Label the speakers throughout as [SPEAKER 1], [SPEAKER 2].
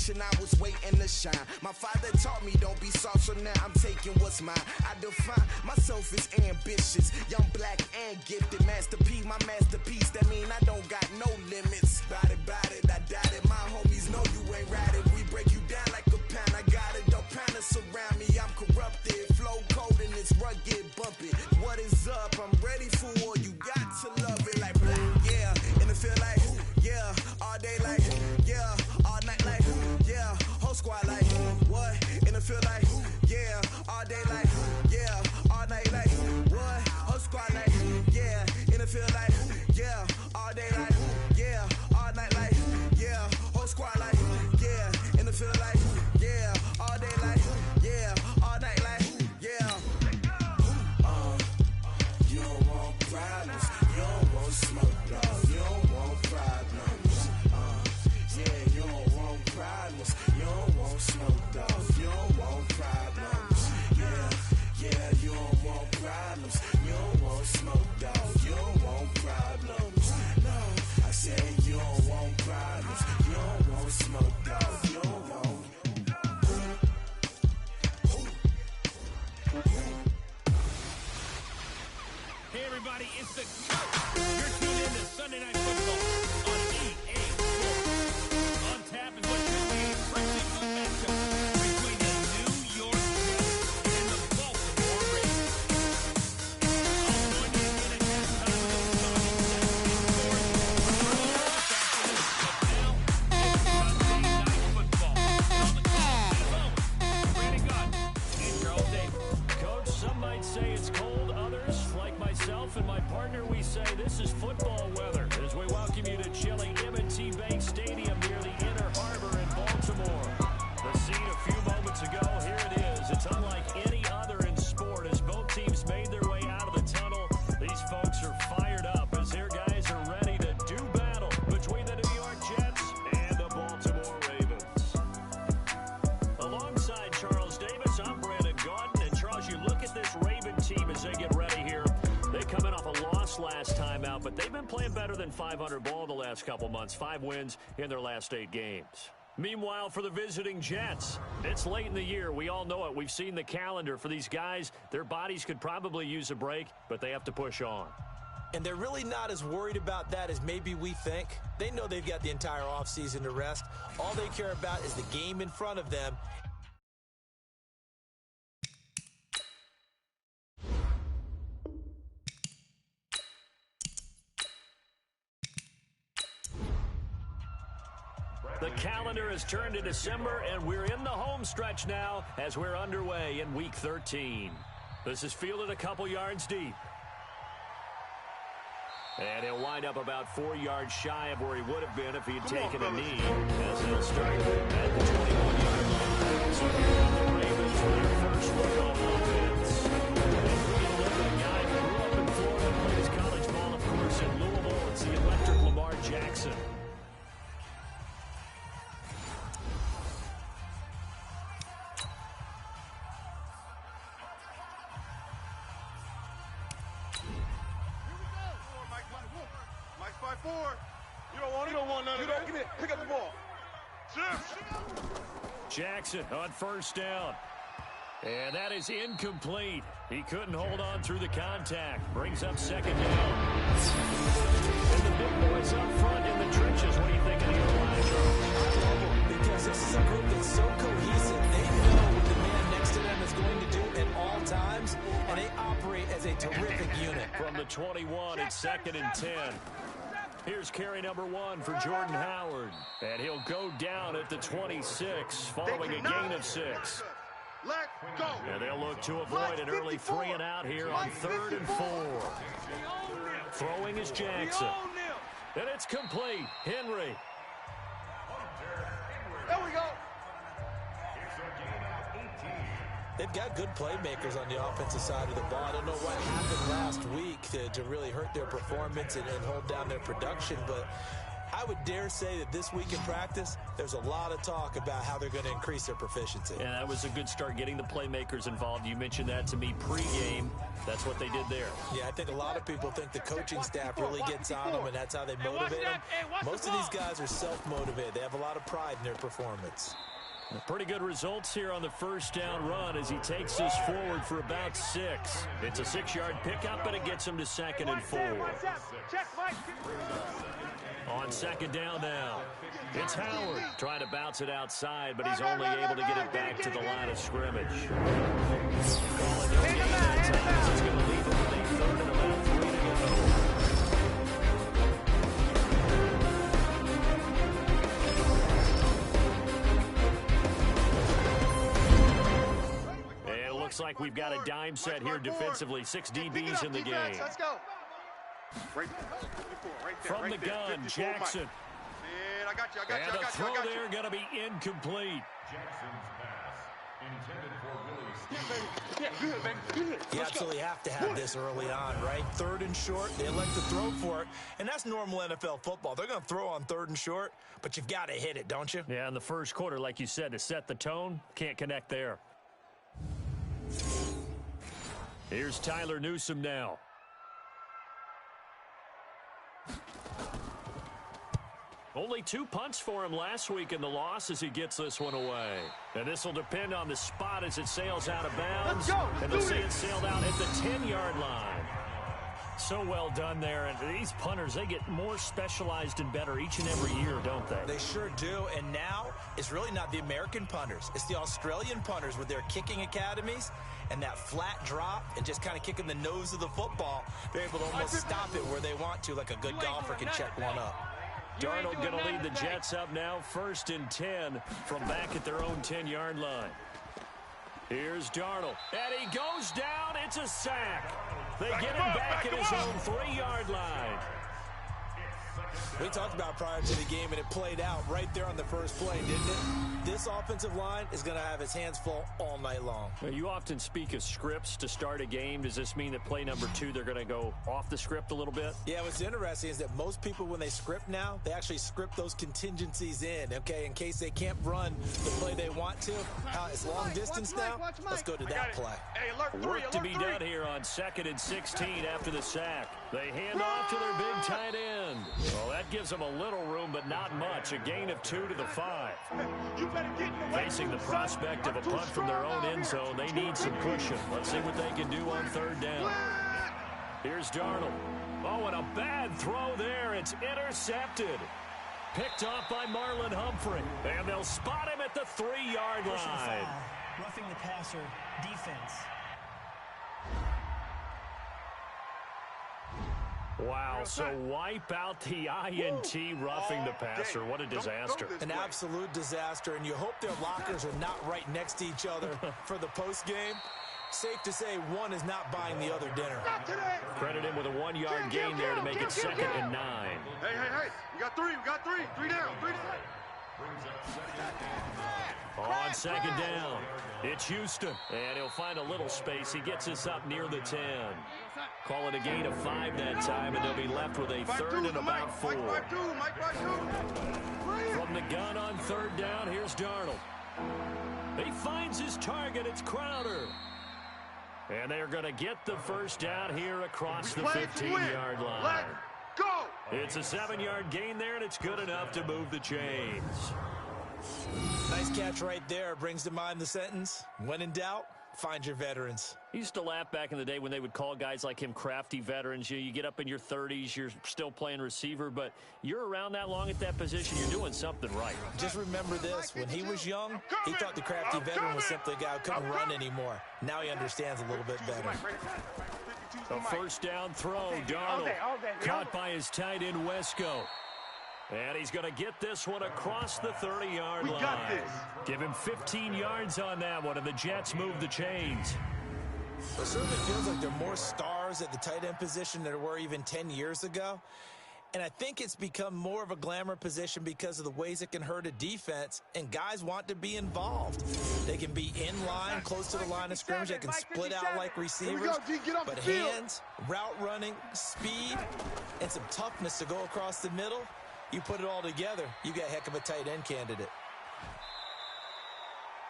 [SPEAKER 1] generation, I was waiting to shine. My father taught me don't be soft, so now I'm taking what's mine. I define myself as ambitious, young, black, and gifted. Master P, my masterpiece, that mean I don't got no limits. Bout it, I doubt it. My homies know you ain't ratted. We break you down like a pound. I got it, don't pound us around me. I'm corrupted, flow cold and it's rugged, bumpy. What is up? I'm ready for war. You got to love it like black, yeah. And it feel like, yeah. All day like, yeah. All night like, yeah. Whole squad like, what? And it feel like, yeah. All day like, yeah. All night like, what? Whole squad like, yeah. And it feel like, yeah. All day like, yeah. All night like, yeah. Whole squad like, yeah. And it feel like, yeah. All day like, yeah. All night like, yeah. You don't want problems. You don't want smoke, no. You don't want problems. Yeah, you don't want problems. You don't want smoke, dog. You don't want problems. Yeah, you don't want problems. You don't want smoke, dog. You don't want problems. No, I said you don't want problems. You don't want smoke, dog. You don't want.
[SPEAKER 2] Hey everybody, it's the coach. You're tuned in to Sunday Night Football on EA Sports. On tap is what could be a friendly matchup between the New York Jets and the Baltimore Ravens. I'll join you again at halftime with the starting set. But now, it's Sunday Night Football. And on the call, as always, Brandon Gott and Charles Davis. Coach, some might say it's cold, others, like myself and my partner, we say this is football weather as we welcome you to chilly M&T Bank Stadium near the Inner Harbor in Baltimore. The scene a few moments ago, here it is. It's unlike any other in sport as both teams made their way out of the tunnel. These folks are fired up as their guys are ready to do battle between the New York Jets and the Baltimore Ravens. Alongside Charles Davis, I'm Brandon Gordon. And Charles, you look at this Raven team as they get ready here. They come in off a loss last time out, but they've been playing better than 500 ball the last couple months. 5 wins in their last 8 games. Meanwhile, for the visiting Jets, it's late in the year. We all know it. We've seen the calendar for these guys. Their bodies could probably use a break, but they have to push on.
[SPEAKER 3] And they're really not as worried about that as maybe we think. They know they've got the entire offseason to rest. All they care about is the game in front of them.
[SPEAKER 2] The calendar has turned to December, and we're in the home stretch now as we're underway in Week 13. This is fielded a couple yards deep. And he'll wind up about 4 yards shy of where he would have been if he'd taken a knee. As he'll start at the 21-yard line. So the Ravens for their first look on offense. And look at a guy who grew up in Florida and played his college ball, of course, in Louisville. It's the electric Lamar Jackson. Jackson on first down. And that is incomplete. He couldn't hold on through the contact. Brings up second down. And the big boys up front in the trenches. What do you think of the O-line, Charles?
[SPEAKER 3] I love them because this is a group that's so cohesive. They know what the man next to them is going to do at all times, and they operate as a terrific unit.
[SPEAKER 2] From the 21, it's 2nd and 10. Here's carry number 1 for Jordan Howard. And he'll go down at the 26 following a gain of 6.
[SPEAKER 4] Let's go.
[SPEAKER 2] And they'll look to avoid an early 3 and out here on 3rd and 4. Throwing is Jackson. And it's complete. Henry.
[SPEAKER 4] There we go.
[SPEAKER 3] They've got good playmakers on the offensive side of the ball. I don't know what happened last week to really hurt their performance and hold down their production, but I would dare say that this week in practice, there's a lot of talk about how they're going to increase their proficiency.
[SPEAKER 2] Yeah, that was a good start, getting the playmakers involved. You mentioned that to me pregame. That's what they did there.
[SPEAKER 3] Yeah, I think a lot of people think the coaching staff really gets on them, and that's how they motivate them. Most of these guys are self-motivated. They have a lot of pride in their performance.
[SPEAKER 2] Pretty good results here on the first down run as he takes this forward for about 6. It's a 6-yard pickup, but it gets him to 2nd and 4. On 2nd down now, it's Howard trying to bounce it outside, but he's only able to get it back to the line of scrimmage. Calling no gain that time as it's going to leave him with a 3rd and about 3 to go. Looks like we've got a dime set here defensively. 6 DBs in the game.
[SPEAKER 4] Let's go.
[SPEAKER 2] From the gun, Jackson.
[SPEAKER 4] Man, I got you.
[SPEAKER 2] And the throw there going to be incomplete.
[SPEAKER 5] Jackson's pass intended for release.
[SPEAKER 3] You absolutely have to have this early on, right? 3rd and short, they elect to throw for it, and that's normal NFL football. They're going to throw on 3rd and short, but you've got to hit it, don't you?
[SPEAKER 2] Yeah, in the first quarter, like you said, to set the tone, can't connect there. Here's Tyler Newsome now. Only 2 punts for him last week in the loss as he gets this one away. And this will depend on the spot as it sails out of bounds. And they'll see it sailed out at the 10-yard line. So well done there. And these punters, they get more specialized and better each and every year, don't they?
[SPEAKER 3] They sure do. And now it's really not the American punters. It's the Australian punters with their kicking academies and that flat drop and just kind of kicking the nose of the football. They're able to almost stop it where they want to, like a good golfer can check one up.
[SPEAKER 2] Darnold going to lead the Jets up now, 1st and 10 from back at their own 10-yard line. Here's Darnold, and he goes down. It's a sack. They get him back at his own 3-yard line.
[SPEAKER 3] We talked about prior to the game, and it played out right there on the first play, didn't it? This offensive line is going to have its hands full all night long.
[SPEAKER 2] Now, you often speak of scripts to start a game. Does this mean that play number 2, they're going to go off the script a little bit?
[SPEAKER 3] Yeah, what's interesting is that most people, when they script now, they actually script those contingencies in, okay, in case they can't run the play they want to. It's long distance now. Let's go to that play.
[SPEAKER 2] Work to be done here on 2nd and 16 after the sack. They hand off to their big tight end. Well, that gives them a little room, but not much. A gain of 2 to the 5. Facing the prospect of a punt from their own end zone, they need some cushion. Let's see what they can do on 3rd down. Here's Darnold. Oh, and a bad throw there. It's intercepted. Picked off by Marlon Humphrey. And they'll spot him at the 3-yard line.
[SPEAKER 6] Roughing the passer defense.
[SPEAKER 2] Wow, so wipe out the INT roughing the passer. What a disaster.
[SPEAKER 3] An absolute disaster, and you hope their lockers are not right next to each other for the postgame. Safe to say one is not buying the other dinner.
[SPEAKER 2] Credit him with a 1-yard gain there to make it 2nd and 9.
[SPEAKER 4] Hey. We got 3. 3 down.
[SPEAKER 2] On 2nd down, it's Houston. And he'll find a little space. He gets us up near the 10. Call it a gain of 5 that time, and they'll be left with a 3rd and about 4. From the gun on 3rd down, here's Darnold. He finds his target. It's Crowder. And they're going to get the 1st down here across the 15-yard line.
[SPEAKER 4] Let's go!
[SPEAKER 2] It's a 7-yard gain there, and it's good enough to move the chains.
[SPEAKER 3] Nice catch right there. Brings to mind the sentence, when in doubt, find your veterans.
[SPEAKER 2] I used to laugh back in the day when they would call guys like him crafty veterans. You get up in your 30s, you're still playing receiver, but you're around that long at that position, you're doing something right.
[SPEAKER 3] Just remember this, when he was young, he thought the crafty veteran was simply a guy who couldn't run anymore. Now he understands a little bit better.
[SPEAKER 2] A 1st down throw, Darnold, caught by his tight end, Wesco. And he's going to get this one across the 30-yard line.
[SPEAKER 4] Got this.
[SPEAKER 2] Give him 15 yards on that one, and the Jets move the chains.
[SPEAKER 3] It certainly feels like there are more stars at the tight end position than there were even 10 years ago. And I think it's become more of a glamour position because of the ways it can hurt a defense, and guys want to be involved. They can be in line, close to the line of scrimmage. They can split out like receivers. But hands, route running, speed, and some toughness to go across the middle, You put it all together, you got a heck of a tight end candidate.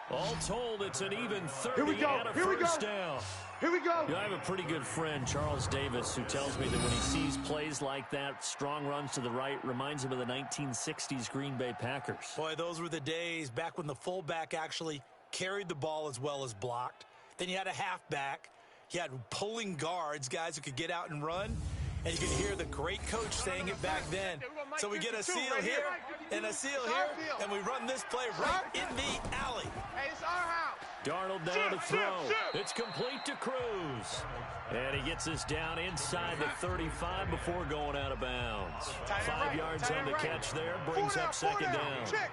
[SPEAKER 2] All told, it's an even 30
[SPEAKER 4] Here we go.
[SPEAKER 2] and a
[SPEAKER 4] Here we
[SPEAKER 2] first
[SPEAKER 4] go.
[SPEAKER 2] down.
[SPEAKER 4] Here we go.
[SPEAKER 2] I have a pretty good friend, Charles Davis, who tells me that when he sees plays like that, strong runs to the right, reminds him of the 1960s Green Bay Packers.
[SPEAKER 3] Boy, those were the days back when the fullback actually carried the ball as well as blocked. Then you had a halfback. You had pulling guards, guys who could get out and run. And you could hear the great coach saying it back then. So we get a seal here and a seal here, and we run this play right in the alley.
[SPEAKER 4] Hey, it's our house.
[SPEAKER 2] Darnold down to throw. It's complete to Cruz. And he gets us down inside the 35 before going out of bounds. 5 yards on the catch there, brings up second down.
[SPEAKER 4] Check.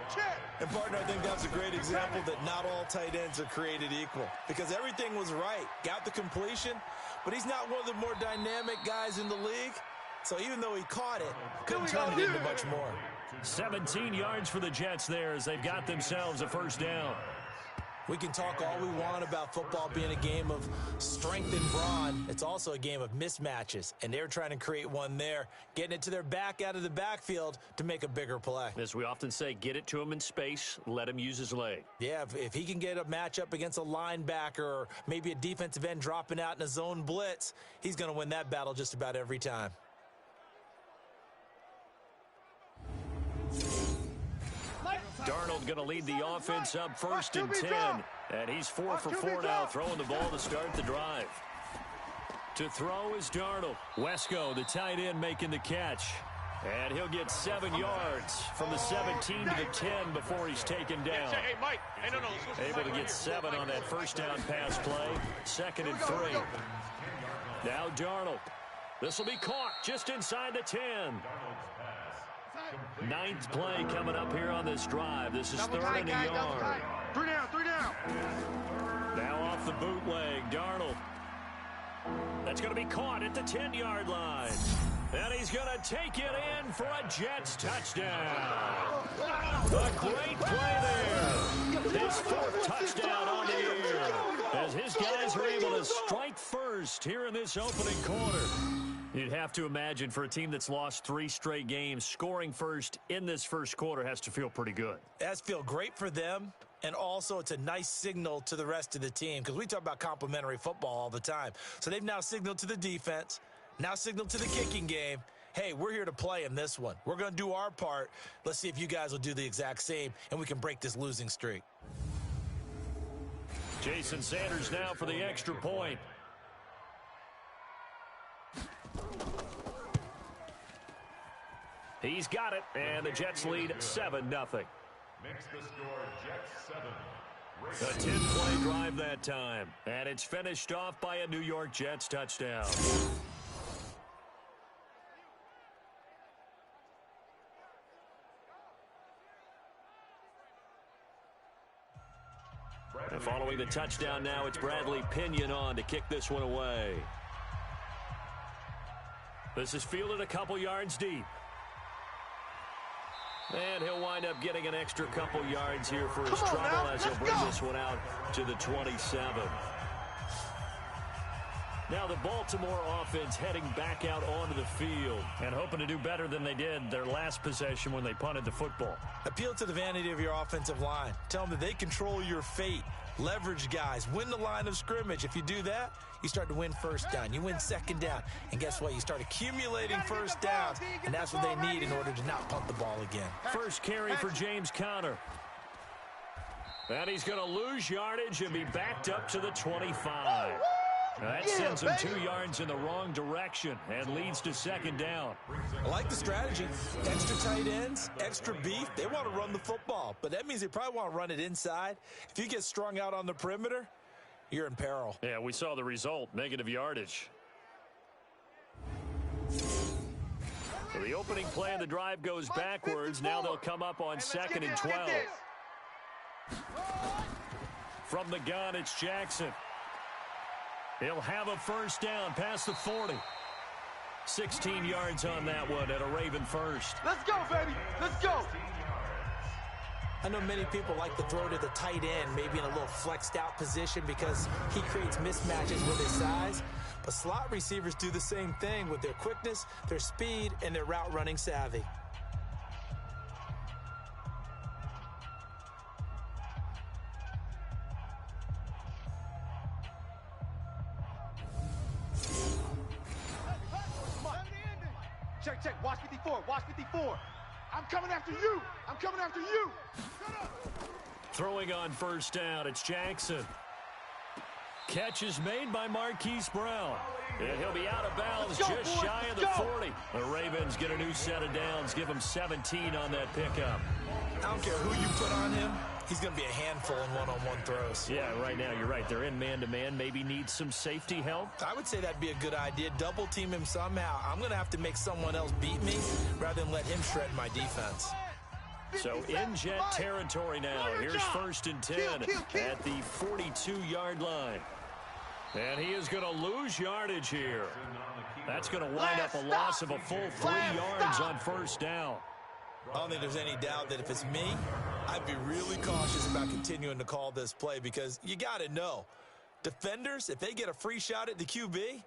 [SPEAKER 3] And, partner, I think that's a great example that not all tight ends are created equal. Because everything was right. Got the completion, but he's not one of the more dynamic guys in the league. So even though he caught it, couldn't turn it into much more.
[SPEAKER 2] 17 yards for the Jets there as they've got themselves a first down.
[SPEAKER 3] We can talk all we want about football being a game of strength and brawn. It's also a game of mismatches, and they're trying to create one there, getting it to their back out of the backfield to make a bigger play.
[SPEAKER 2] As we often say, get it to him in space, let him use his leg.
[SPEAKER 3] Yeah, if he can get a matchup against a linebacker or maybe a defensive end dropping out in a zone blitz, he's going to win that battle just about every time.
[SPEAKER 2] Darnold going to lead the offense up first and 10. And he's 4 for 4 now, throwing the ball to start the drive. To throw is Darnold. Wesco, the tight end, making the catch. And he'll get 7 yards from the 17 to the 10 before he's taken down.
[SPEAKER 5] Hey, Mike. Hey, no.
[SPEAKER 2] Able to get 7 on that first down pass play. 2nd and 3. Now Darnold. This will be caught just inside the 10. 9th play coming up here on this drive. This is 3rd and a yard.
[SPEAKER 4] 3 down.
[SPEAKER 2] Now off the bootleg, Darnold. That's going to be caught at the 10-yard line. And he's going to take it in for a Jets touchdown. A great play there. His 4th touchdown on the year. As his guys are able to strike first here in this opening quarter. You'd have to imagine for a team that's lost 3 straight games, scoring first in this first quarter has to feel pretty good.
[SPEAKER 3] It has to feel great for them, and also it's a nice signal to the rest of the team because we talk about complementary football all the time. So they've now signaled to the defense, now signaled to the kicking game, hey, we're here to play in this one. We're going to do our part. Let's see if you guys will do the exact same, and we can break this losing streak.
[SPEAKER 2] Jason Sanders now for the extra point. He's got it, and the Jets lead 7-0.
[SPEAKER 5] Makes the score Jets 7.
[SPEAKER 2] A 10-play drive that time, and it's finished off by a New York Jets touchdown. And following the touchdown now, it's Bradley Pinion on to kick this one away. This is fielded a couple yards deep. And he'll wind up getting an extra couple yards here for his trouble as he'll bring this one out to the 27. Now the Baltimore offense heading back out onto the field and hoping to do better than they did their last possession when they punted the football.
[SPEAKER 3] Appeal to the vanity of your offensive line. Tell them that they control your fate. Leverage guys. Win the line of scrimmage. If you do that, you start to win first down. You win second down. And guess what? You start accumulating first downs, and that's what they need in order to not punt the ball again.
[SPEAKER 2] First carry for James Conner. And he's going to lose yardage and be backed up to the 25. That sends him 2 yards in the wrong direction and leads to second down.
[SPEAKER 3] I like the strategy. Extra tight ends, extra beef. They want to run the football, but that means they probably want to run it inside. If you get strung out on the perimeter, you're in peril.
[SPEAKER 2] Yeah, we saw the result, negative yardage. So the opening play of the drive goes backwards. Now they'll come up on 2nd and 12. From the gun, it's Jackson. He'll have a first down past the 40. 16 yards on that one at a Raven first.
[SPEAKER 4] Let's go, baby. Let's go.
[SPEAKER 3] I know many people like to throw to the tight end, maybe in a little flexed out position because he creates mismatches with his size. But slot receivers do the same thing with their quickness, their speed, and their route running savvy.
[SPEAKER 4] Watch 54. I'm coming after you. I'm coming after you.
[SPEAKER 2] Throwing on first down, it's Jackson. Catch is made by Marquise Brown. And he'll be out of bounds just shy of the 40. The Ravens get a new set of downs, give him 17 on that pickup.
[SPEAKER 3] I don't care who you put on him. He's going to be a handful in one-on-one throws.
[SPEAKER 2] Yeah, right now you're right. They're in man-to-man. Maybe need some safety help.
[SPEAKER 3] I would say that'd be a good idea. Double team him somehow. I'm going to have to make someone else beat me rather than let him shred my defense.
[SPEAKER 2] So in Jet territory now. Here's first and 10 at the 42-yard line. And he is going to lose yardage here. That's going to wind up a loss of a full 3 yards on first down.
[SPEAKER 3] I don't think there's any doubt that if it's me, I'd be really cautious about continuing to call this play because you got to know, defenders, if they get a free shot at the QB,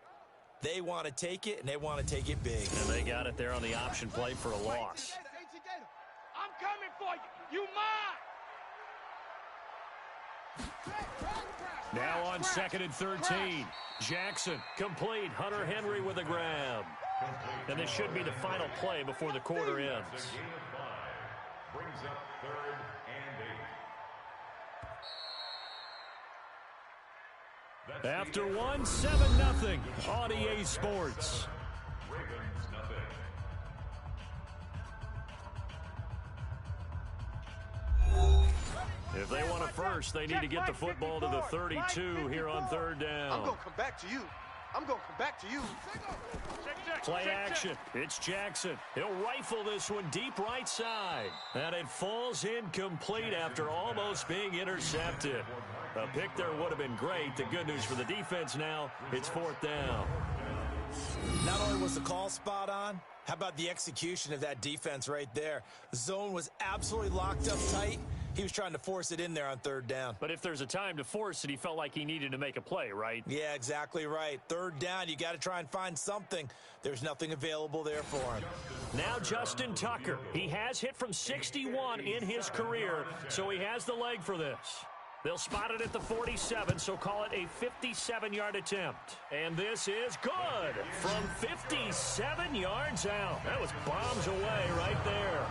[SPEAKER 3] they want to take it, and they want to take it big.
[SPEAKER 2] And they got it there on the option play for a loss.
[SPEAKER 4] I'm coming for you. You mine.
[SPEAKER 2] Now on second and 13. Jackson complete. Hunter Henry with a grab. And this should be the final play before the quarter ends.
[SPEAKER 5] Brings up 3rd and 8.
[SPEAKER 2] After one, 7-0 on EA Sports.
[SPEAKER 5] Ravens nothing.
[SPEAKER 2] If they want it first, they need to get the football to the 32 here on third down.
[SPEAKER 4] I'm going to come back to you. I'm going to come back to you.
[SPEAKER 2] Play action. It's Jackson. He'll rifle this one deep right side. And it falls incomplete after almost being intercepted. A pick there would have been great. The good news for the defense now, it's 4th down.
[SPEAKER 3] Not only was the call spot on, how about the execution of that defense right there? The zone was absolutely locked up tight. He was trying to force it in there on 3rd down.
[SPEAKER 2] But if there's a time to force it, he felt like he needed to make a play, right?
[SPEAKER 3] Yeah, exactly right. 3rd down, you got to try and find something. There's nothing available there for him.
[SPEAKER 2] Now Justin Tucker. He has hit from 61 in his career, so he has the leg for this. They'll spot it at the 47, so call it a 57-yard attempt. And this is good from 57 yards out. That was bombs away right there.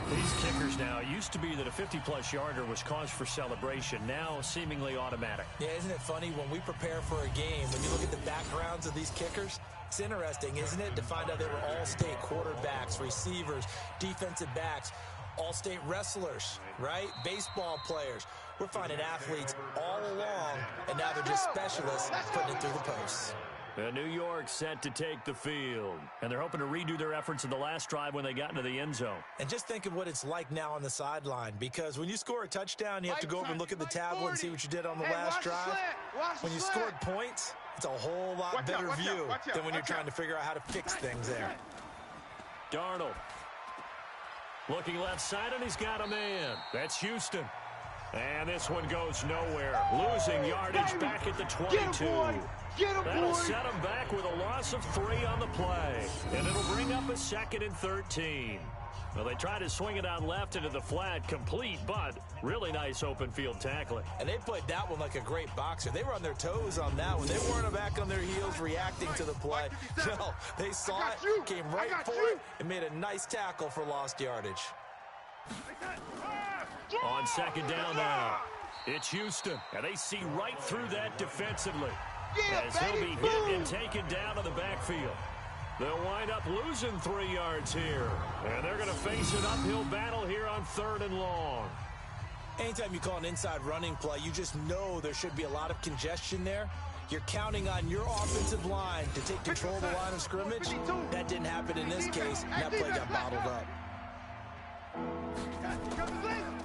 [SPEAKER 2] These kickers now, it used to be that a 50-plus yarder was cause for celebration. Now seemingly automatic.
[SPEAKER 3] Yeah, isn't it funny when we prepare for a game, when you look at the backgrounds of these kickers, it's interesting, isn't it, to find out they were all-state quarterbacks, receivers, defensive backs, all-state wrestlers, right? Baseball players. We're finding athletes all along, and now they're just specialists putting it through the posts.
[SPEAKER 2] New York set to take the field, and they're hoping to redo their efforts in the last drive when they got into the end zone.
[SPEAKER 3] And just think of what it's like now on the sideline, because when you score a touchdown, you have to go over and look at the tablet and see what you did on the last drive. When you scored points, it's a whole lot better view than when you're trying to figure out how to fix things there.
[SPEAKER 2] Darnold looking left side, and he's got a man. That's Houston. And this one goes nowhere. Losing yardage back at the 22. That'll set him back with a loss of 3 on the play. And it'll bring up a 2nd and 13. Well, they try to swing it out left into the flat, complete, but really nice open field tackling.
[SPEAKER 3] And they played that one like a great boxer. They were on their toes on that one. They weren't back on their heels reacting to the play. No, they saw it, came right for it, and made a nice tackle for lost yardage.
[SPEAKER 2] On 2nd down now, it's Houston, and they see right through that defensively. As he'll be hit and taken down to the backfield. They'll wind up losing 3 yards here. And they're going to face an uphill battle here on 3rd and long.
[SPEAKER 3] Anytime you call an inside running play, you just know there should be a lot of congestion there. You're counting on your offensive line to take control of the line of scrimmage. That didn't happen in this case, and that play got bottled up.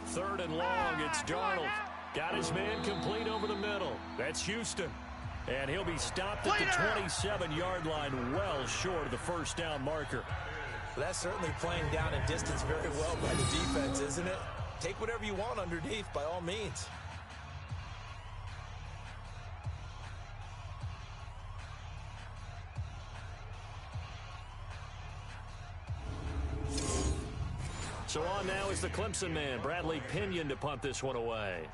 [SPEAKER 2] 3rd and long, it's Darnold. Got his man complete over the middle. That's Houston. And he'll be stopped at the 27-yard line, well short of the first down marker.
[SPEAKER 3] Well, that's certainly playing down and distance very well by the defense, isn't it? Take whatever you want underneath, by all means.
[SPEAKER 2] So on now is the Clemson man, Bradley Pinion, to punt this one away.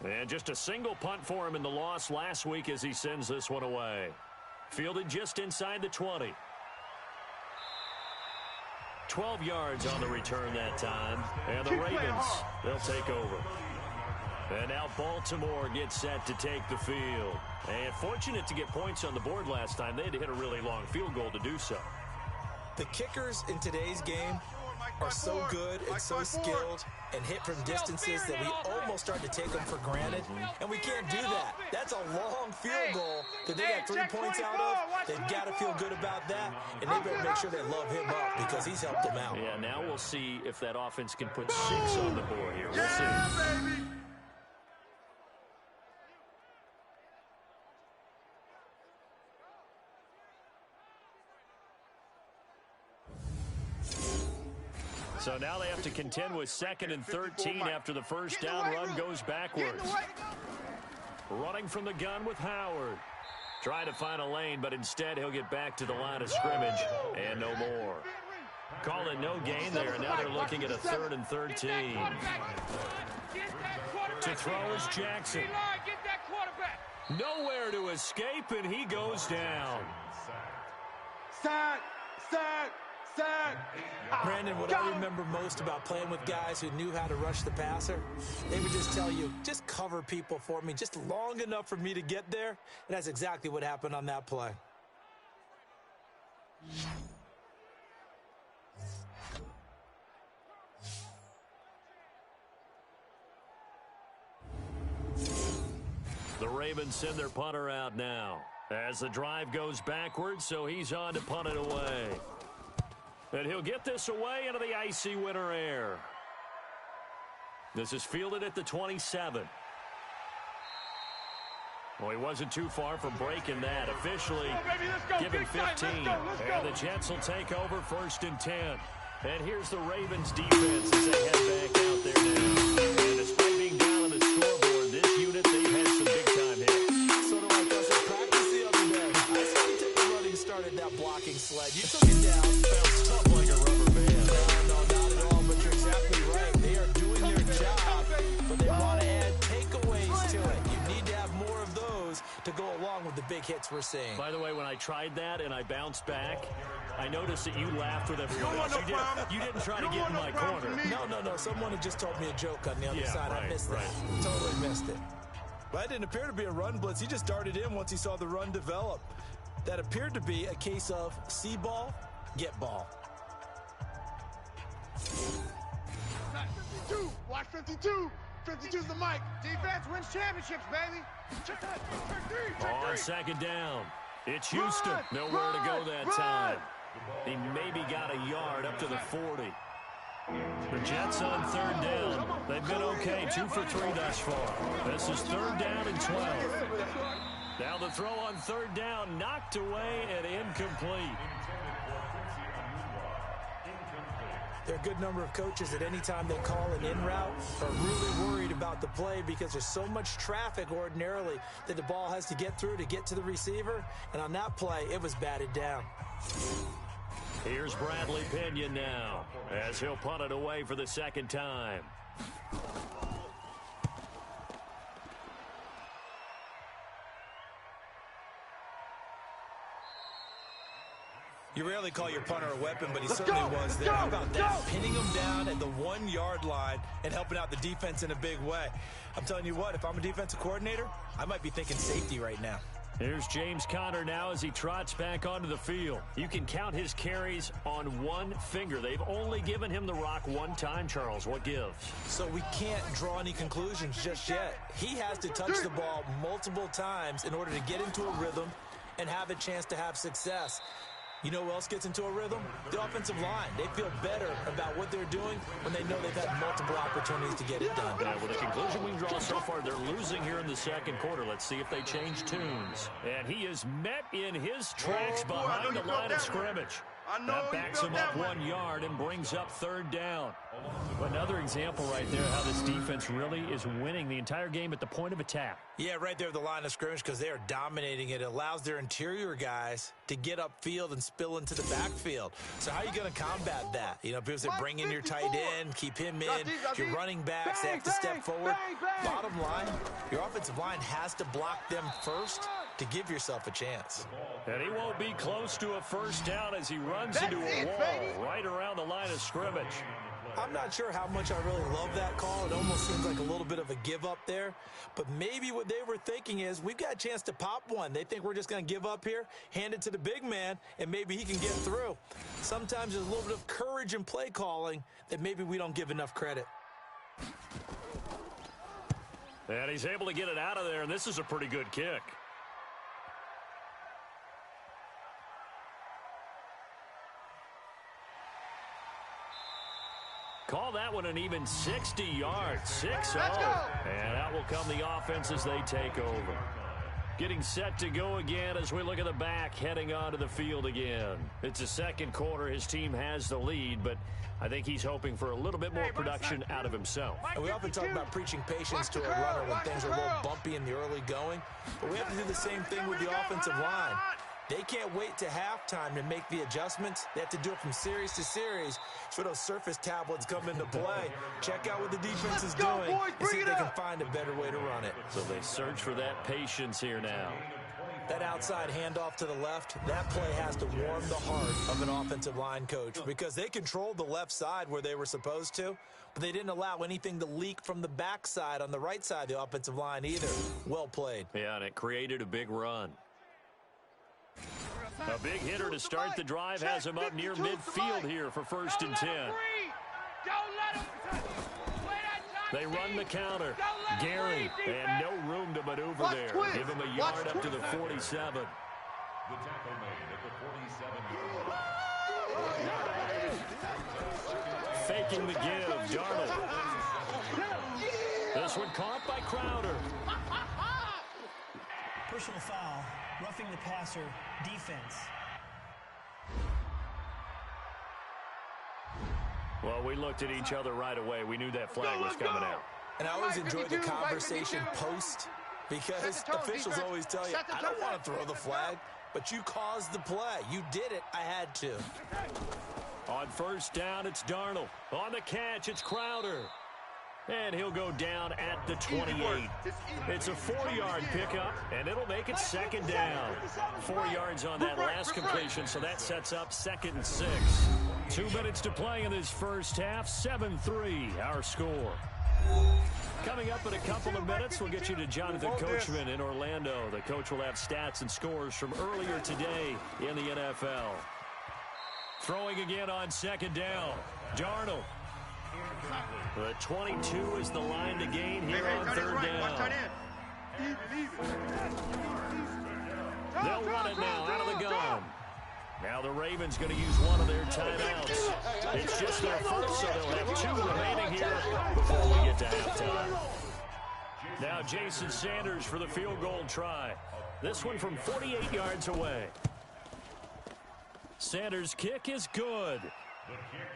[SPEAKER 2] And just a single punt for him in the loss last week as he sends this one away. Fielded just inside the 20. 12 yards on the return that time. And the Ravens, they'll take over. And now Baltimore gets set to take the field. And fortunate to get points on the board last time. They had to hit a really long field goal to do so.
[SPEAKER 3] The kickers in today's game are so good and so skilled and hit from distances that we almost start to take them for granted. And we can't do that. That's a long field goal that they got 3 points out of. They've got to feel good about that, and they better make sure they love him up because he's helped them out.
[SPEAKER 2] Yeah, now we'll see if that offense can put 6 on the board here. We'll see. So now they have to contend with 2nd and 13 after the first down run goes backwards. Running from the gun with Howard. Trying to find a lane, but instead he'll get back to the line of scrimmage and no more. Calling no gain there, and now they're looking at a 3rd and 13. To throw is Jackson. Nowhere to escape, and he goes down.
[SPEAKER 4] Sack!
[SPEAKER 3] Brandon, what I remember most about playing with guys who knew how to rush the passer, they would just tell you, just cover people for me, just long enough for me to get there. And that's exactly what happened on that play.
[SPEAKER 2] The Ravens send their punter out now as the drive goes backwards, so he's on to punt it away. And he'll get this away into the icy winter air. This is fielded at the 27. Well, he wasn't too far from breaking that. Officially given 15. And the Jets will take over 1st and 10. And here's the Ravens defense as they head back out there now. And despite being down on the scoreboard, this unit, they've had some big-time hits.
[SPEAKER 3] Sort of like us at practice the other day. I saw you take a running start at that blocking sled. You took it down, bounced up like a rubber band. No, not at all, but you're exactly right. They are doing their job, but they want to add takeaways to it. You need to have more of those to go along with the big hits we're seeing.
[SPEAKER 2] By the way, when I tried that and I bounced back, I noticed that you laughed with everyone else. You didn't try to get in my corner.
[SPEAKER 3] No. Someone had just told me a joke on the other side. I missed that. Totally missed it. But it didn't appear to be a run blitz. He just darted in once he saw the run develop. That appeared to be a case of see ball, get ball.
[SPEAKER 4] 52. Watch 52. 52's the mic. Defense wins championships, baby. Check that.
[SPEAKER 2] On 2nd down, it's Houston. Nowhere to go that time. He maybe got a yard up to the 40. The Jets on 3rd down. They've been okay, 2 for 3 thus far. This is 3rd down and 12. Now the throw on 3rd down, knocked away and incomplete.
[SPEAKER 3] There are a good number of coaches that any time they call an in route are really worried about the play because there's so much traffic ordinarily that the ball has to get through to get to the receiver. And on that play, it was batted down.
[SPEAKER 2] Here's Bradley Pinion now as he'll punt it away for the 2nd time.
[SPEAKER 3] You rarely call your punter a weapon, but he certainly was there. How about that? Pinning him down at the 1-yard line and helping out the defense in a big way. I'm telling you what, if I'm a defensive coordinator, I might be thinking safety right now.
[SPEAKER 2] Here's James Conner now as he trots back onto the field. You can count his carries on one finger. They've only given him the rock one time, Charles. What gives?
[SPEAKER 3] So we can't draw any conclusions just yet. He has to touch the ball multiple times in order to get into a rhythm and have a chance to have success. You know who else gets into a rhythm? The offensive line. They feel better about what they're doing when they know they've had multiple opportunities to get it done.
[SPEAKER 2] Yeah, well, the conclusion we draw so far, they're losing here in the 2nd quarter. Let's see if they change tunes. And he is met in his tracks behind the line of scrimmage. That backs him up 1 yard and brings up 3rd down. Another example right there how this defense really is winning the entire game at the point of attack.
[SPEAKER 3] Yeah, right there at the line of scrimmage because they are dominating it. It allows their interior guys to get upfield and spill into the backfield. So how are you going to combat that? You know, people say bring in your tight end, keep him in. Your running backs, they have to step forward. Bottom line, your offensive line has to block them first to give yourself a chance.
[SPEAKER 2] And he won't be close to a first down as he runs into a wall right around the line of scrimmage.
[SPEAKER 3] I'm not sure how much I really love that call. It almost seems like a little bit of a give up there. But maybe what they were thinking is, we've got a chance to pop one. They think we're just going to give up here, hand it to the big man, and maybe he can get through. Sometimes there's a little bit of courage in play calling that maybe we don't give enough credit.
[SPEAKER 2] And he's able to get it out of there, and this is a pretty good kick. Call that one an even 60 yards, 6-0. And out will come the offense as they take over. Getting set to go again as we look at the back, heading onto the field again. It's the second quarter. His team has the lead, but I think he's hoping for a little bit more production out of himself.
[SPEAKER 3] And we often talk about preaching patience to a runner when things are a little bumpy in the early going, but we have to do the same thing with the offensive line. They can't wait to halftime to make the adjustments. They have to do it from series to series for those surface tablets come into play. Check out what the defense is doing and see if they can find a better way to run it.
[SPEAKER 2] So they search for that patience here now.
[SPEAKER 3] That outside handoff to the left, that play has to warm the heart of an offensive line coach because they controlled the left side where they were supposed to, but they didn't allow anything to leak from the backside on the right side of the offensive line either. Well played.
[SPEAKER 2] Yeah, and it created a big run. A big hitter to start the drive has him up near midfield here for 1st and 10. They run the counter. Gary, and no room to maneuver there. Give him a yard up to the 47.
[SPEAKER 5] The tackle made at the 47.
[SPEAKER 2] Faking the give, Darnold. This one caught by Crowder.
[SPEAKER 6] Personal foul, roughing the passer, defense.
[SPEAKER 2] Well, we looked at each other right away. We knew that flag was coming out.
[SPEAKER 3] And I always enjoy the conversation post because officials always tell you, I don't want to throw the flag, but you caused the play. You did it. I had to.
[SPEAKER 2] On 1st down, it's Darnold. On the catch, it's Crowder. And he'll go down at the 28. It's a 4-yard pickup, and it'll make it 2nd down. 4 yards on that last completion, so that sets up 2nd and 6. 2 minutes to play in this first half. 7-3, our score. Coming up in a couple of minutes, we'll get you to Jonathan Coachman in Orlando. The coach will have stats and scores from earlier today in the NFL. Throwing again on 2nd down. Darnold. The 22 is the line to gain here on 3rd down. They'll run it now out of the gun. Now the Ravens going to use one of their timeouts. It's just their first, so they'll have 2 remaining here before we get to halftime. Now Jason Sanders for the field goal try. This one from 48 yards away. Sanders' kick is good.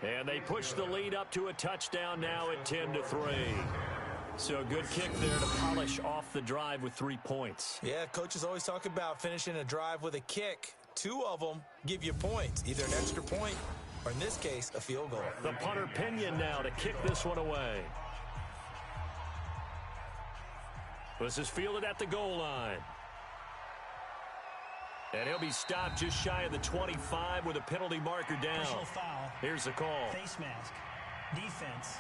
[SPEAKER 2] And they push the lead up to a touchdown now at 10-3. So a good kick there to polish off the drive with 3 points.
[SPEAKER 3] Yeah, coaches always talk about finishing a drive with a kick. 2 of them give you points, either an extra point or, in this case, a field goal.
[SPEAKER 2] The punter Pinion now to kick this one away. This is fielded at the goal line. And he'll be stopped just shy of the 25 with a penalty marker down.
[SPEAKER 6] Personal foul.
[SPEAKER 2] Here's the call.
[SPEAKER 6] Face mask. Defense.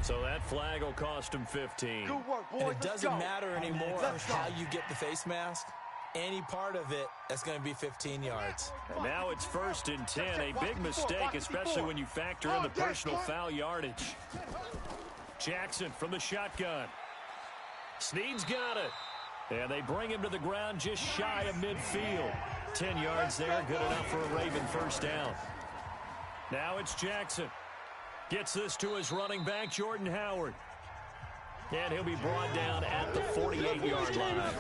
[SPEAKER 2] So that flag will cost him 15.
[SPEAKER 4] Good work, boys.
[SPEAKER 3] And it doesn't matter anymore how you get the face mask. Any part of it, that's going to be 15 yards.
[SPEAKER 2] And now it's 1st and 10. A big mistake, especially when you factor in the personal foul yardage. Jackson from the shotgun. Snead's got it. And they bring him to the ground just shy of midfield. 10 yards there, good enough for a Raven 1st down. Now it's Jackson. Gets this to his running back, Jordan Howard. And he'll be brought down at the 48-yard line.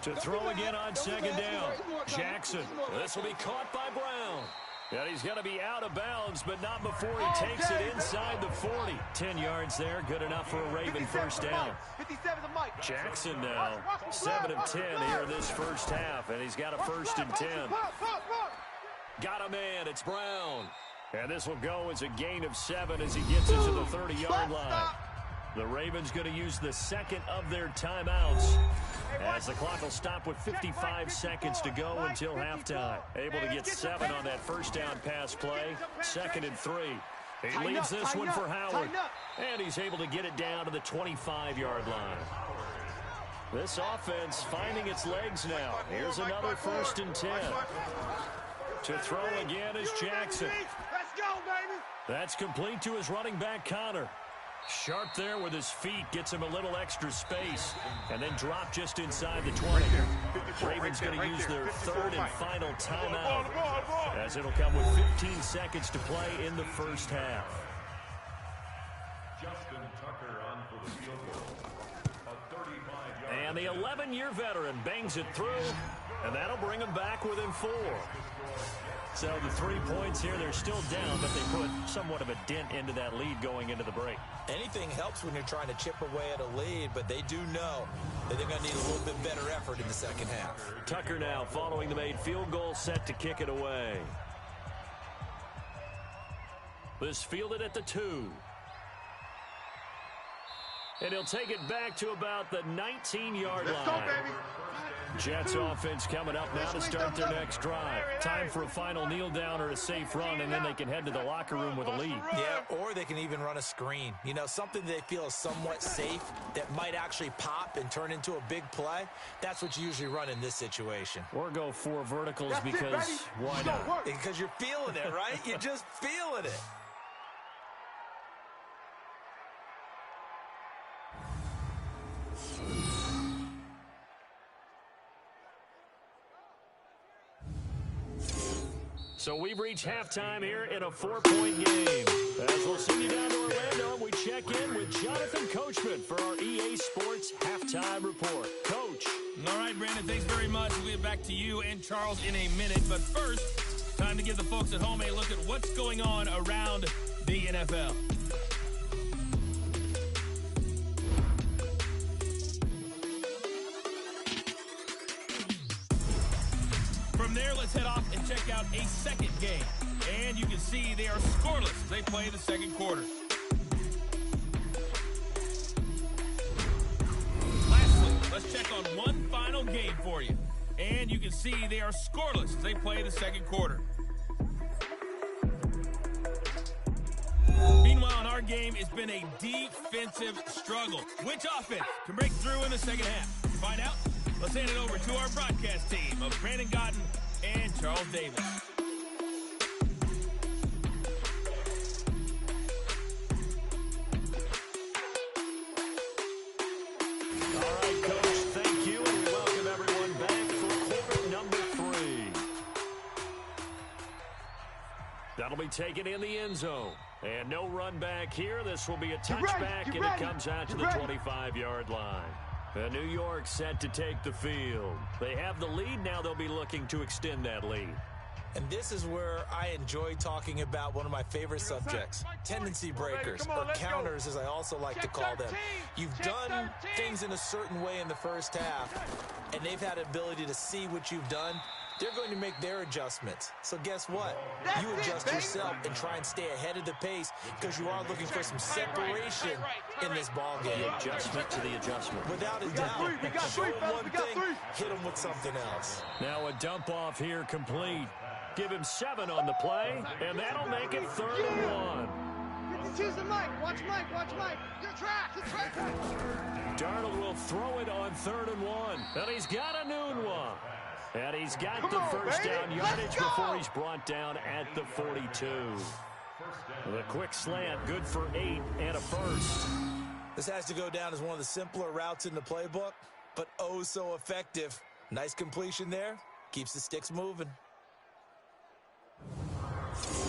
[SPEAKER 2] To throw again on 2nd down. Jackson. This will be caught by Brown. And he's going to be out of bounds, but not before he takes it inside the 40. 10 yards there, good enough for a Raven 1st down. Jackson now, 7 of 10 here in this first half, and he's got a 1st and 10. Got a man, it's Brown. And this will go as a gain of 7 as he gets it to the 30-yard line. The Ravens going to use the second of their timeouts as the clock will stop with 55 seconds to go until halftime. Able to get 7 on that first down pass play. 2nd and 3. He leaves this one for Howard. And he's able to get it down to the 25-yard line. This offense finding its legs now. Here's another 1st and 10. To throw again is Jackson.
[SPEAKER 4] Let's go, baby.
[SPEAKER 2] That's complete to his running back, Connor. Sharp there with his feet, gets him a little extra space, and then drop just inside the 20. Ravens going to use their 3rd and final timeout, as it'll come with 15 seconds to play in the first half.
[SPEAKER 5] Justin Tucker on for the field goal. A 35-yard.
[SPEAKER 2] And the 11-year veteran bangs it through, and that'll bring him back within 4. So the 3 points here, they're still down, but they put somewhat of a dent into that lead going into the break.
[SPEAKER 3] Anything helps when you're trying to chip away at a lead, but they do know that they're going to need a little bit better effort in the second half.
[SPEAKER 2] Tucker now following the made field goal, set to kick it away. This fielded at the 2. And he'll take it back to about the 19-yard line.
[SPEAKER 4] Let's go, baby.
[SPEAKER 2] Jets offense coming up now to start their next drive. Time for a final kneel down or a safe run, and then they can head to the locker room with a lead.
[SPEAKER 3] Yeah, or they can even run a screen. You know, something they feel is somewhat safe that might actually pop and turn into a big play. That's what you usually run in this situation.
[SPEAKER 2] Or go 4 verticals because why not?
[SPEAKER 3] Because you're feeling it, right? You're just feeling it.
[SPEAKER 2] So we've reached halftime here in a 4-point game. As we'll send you down to Orlando, and we check in with Jonathan Coachman for our EA Sports Halftime Report. Coach.
[SPEAKER 7] All right, Brandon, thanks very much. We'll get back to you and Charles in a minute. But first, time to give the folks at home a look at what's going on around the NFL. From there, let's head off and check out a second game. And you can see they are scoreless as they play the second quarter. Lastly, let's check on one final game for you. And you can see they are scoreless as they play the second quarter. Meanwhile, in our game, it's been a defensive struggle. Which offense can break through in the second half? To find out, let's hand it over to our broadcast team of Brandon Godden and Charles Davis.
[SPEAKER 2] All right, Coach, thank you, and we welcome everyone back for quarter number 3. That'll be taken in the end zone. And no run back here. This will be a touchback, and it comes out to the 25-yard line. New York set to take the field. They have the lead. Now they'll be looking to extend that lead.
[SPEAKER 3] And this is where I enjoy talking about one of my favorite subjects, tendency breakers, or counters, as I also like to call them. You've done things in a certain way in the first half, and they've had ability to see what you've done. They're going to make their adjustments. So guess what? You adjust yourself and try and stay ahead of the pace because you are looking for some separation in this ball game.
[SPEAKER 2] The adjustment to the adjustment.
[SPEAKER 3] Without a doubt. Show them one thing, hit them with something else.
[SPEAKER 2] Now a dump off here complete. Give him 7 on the play, and that'll make it 3rd and 1.
[SPEAKER 4] Choose the Mike. Watch Mike. Watch Mike. Good track. Good track.
[SPEAKER 2] Darnold will throw it on 3rd and 1. And he's got a noon one. And he's got the first down yardage before he's brought down at the 42. The quick slant, good for 8 and a first.
[SPEAKER 3] This has to go down as one of the simpler routes in the playbook, but oh so effective. Nice completion there. Keeps the sticks moving.
[SPEAKER 4] 5-2.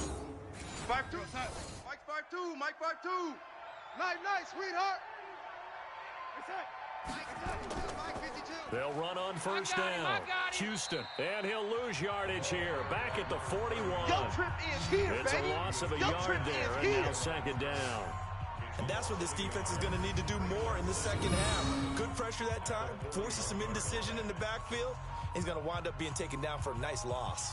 [SPEAKER 4] Mike 5-2. Mike 5-2. Nice, sweetheart. Mike 52.
[SPEAKER 2] They'll run on first down. Houston, and he'll lose yardage here. Back at the 41.
[SPEAKER 4] Your trip is here,
[SPEAKER 2] it's
[SPEAKER 4] baby.
[SPEAKER 2] a loss of a
[SPEAKER 4] Your
[SPEAKER 2] yard
[SPEAKER 4] trip
[SPEAKER 2] there,
[SPEAKER 4] is
[SPEAKER 2] and
[SPEAKER 4] here.
[SPEAKER 2] now 2nd down.
[SPEAKER 3] And that's what this defense is going to need to do more in the second half. Good pressure that time, forces some indecision in the backfield. He's going to wind up being taken down for a nice loss.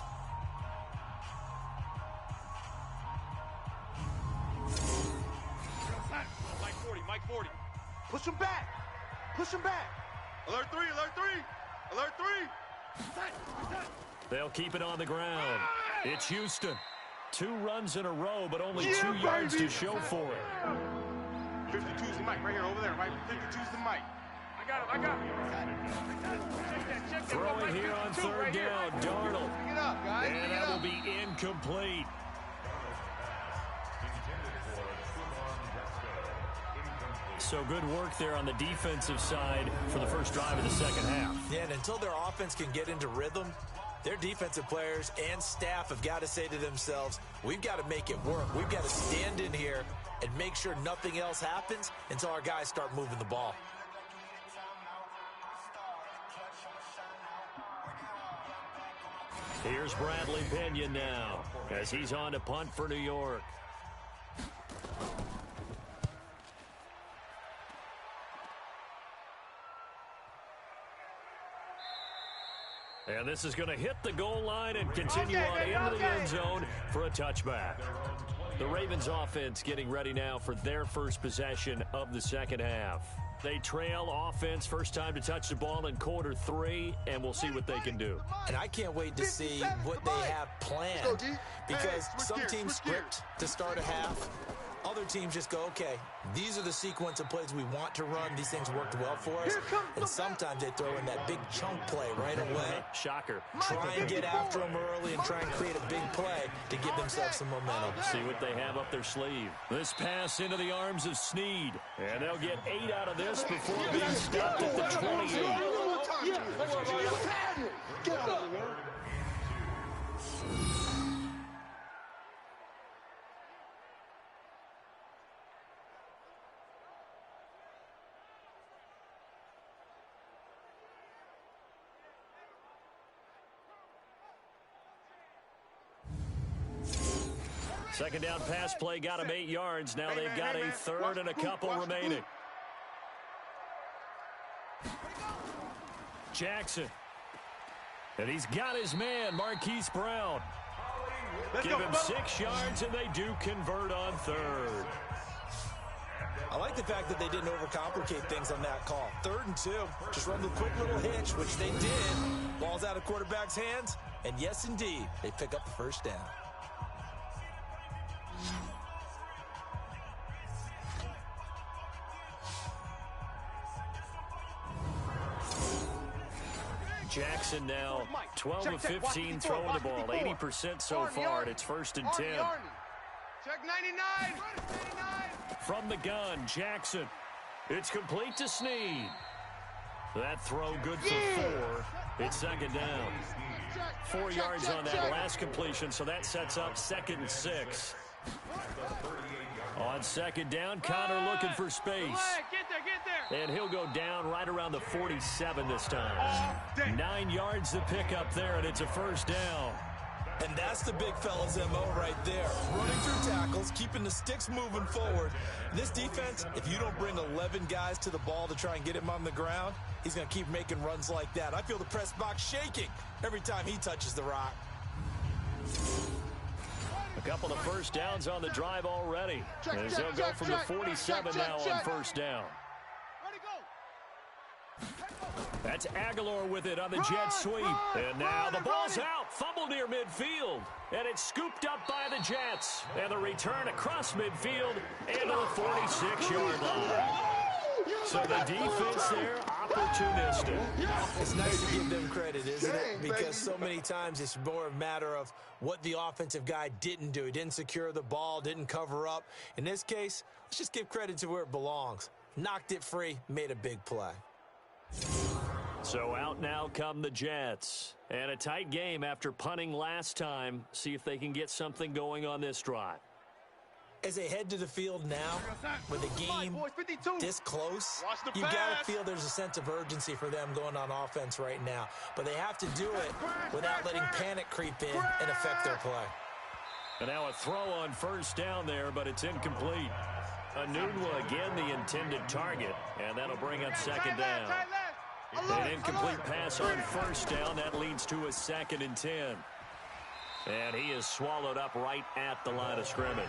[SPEAKER 4] Mike 40. Push him back. Push him back.
[SPEAKER 8] Alert 3, alert 3. Alert 3.
[SPEAKER 2] They'll keep it on the ground. It's Houston. 2 runs in a row, but only 2 yards to show for it.
[SPEAKER 8] 52's the mic right here, over there, right? 52's the mic. I got him.
[SPEAKER 2] Throwing here on third down, Darnold.
[SPEAKER 4] Pick it up, guys.
[SPEAKER 2] And that will be incomplete. So good work there on the defensive side for the first drive of the second half.
[SPEAKER 3] Yeah, and until their offense can get into rhythm, their defensive players and staff have got to say to themselves, we've got to make it work. We've got to stand in here and make sure nothing else happens until our guys start moving the ball.
[SPEAKER 2] Here's Bradley Pinion now as he's on to punt for New York. And this is going to hit the goal line and continue on into the end zone for a touchback. The Ravens offense getting ready now for their first possession of the second half. They trail offense, first time to touch the ball in quarter 3, and we'll see what they can do.
[SPEAKER 3] And I can't wait to see what they have planned, because some teams script to start a half. Other teams just go, okay, these are the sequence of plays we want to run. These things worked well for us. And sometimes they throw in that big chunk play right away.
[SPEAKER 2] Shocker.
[SPEAKER 3] Try and get after them early and try and create a big play to give themselves some momentum.
[SPEAKER 2] See what they have up their sleeve. This pass into the arms of Snead. And they'll get 8 out of this before being stopped at the 28. Second down pass play got him 8 yards. Now they've got a third and a couple remaining. Jackson. And he's got his man, Marquise Brown. Give him 6 yards, and they do convert on third.
[SPEAKER 3] I like the fact that they didn't overcomplicate things on that call. 3rd and 2. Just run the quick little hitch, which they did. Ball's out of quarterback's hands. And yes, indeed, they pick up the first down.
[SPEAKER 2] Jackson now 12 of 15 throwing the ball, 80% so far, and it's 1st and 10.
[SPEAKER 4] Check 99.
[SPEAKER 2] From the gun, Jackson. It's complete to Snead. That throw good for 4. It's 2nd down. 4 yards on that last completion, so that sets up 2nd and 6. On 2nd down, Connor looking for space.
[SPEAKER 4] Get there.
[SPEAKER 2] And he'll go down right around the 47 this time. 9 yards to pick up there, and it's a 1st down.
[SPEAKER 3] And that's the big fella's MO right there. Running through tackles, keeping the sticks moving forward. This defense, if you don't bring 11 guys to the ball to try and get him on the ground, he's going to keep making runs like that. I feel the press box shaking every time he touches the rock.
[SPEAKER 2] A couple of 1st downs on the drive already. As they'll go from the 47 now on 1st down. That's Aguilar with it on the jet sweep. And now the ball's out. Fumble near midfield. And it's scooped up by the Jets. And the return across midfield into the 46-yard line. So the defense there, opportunistic.
[SPEAKER 3] It's nice to give them credit, isn't it? Because so many times it's more a matter of what the offensive guy didn't do. He didn't secure the ball, didn't cover up. In this case, let's just give credit to where it belongs. Knocked it free, made a big play.
[SPEAKER 2] So out now come the Jets. And a tight game after punting last time. See if they can get something going on this drive.
[SPEAKER 3] As they head to the field now, with the game this close, you've got to feel there's a sense of urgency for them going on offense right now. But they have to do it without letting panic creep in and affect their play.
[SPEAKER 2] And now a throw on 1st down there, but it's incomplete. Anunwa again the intended target, and that'll bring up 2nd down. An incomplete pass on 1st down. That leads to a 2nd and 10. And he is swallowed up right at the line of scrimmage.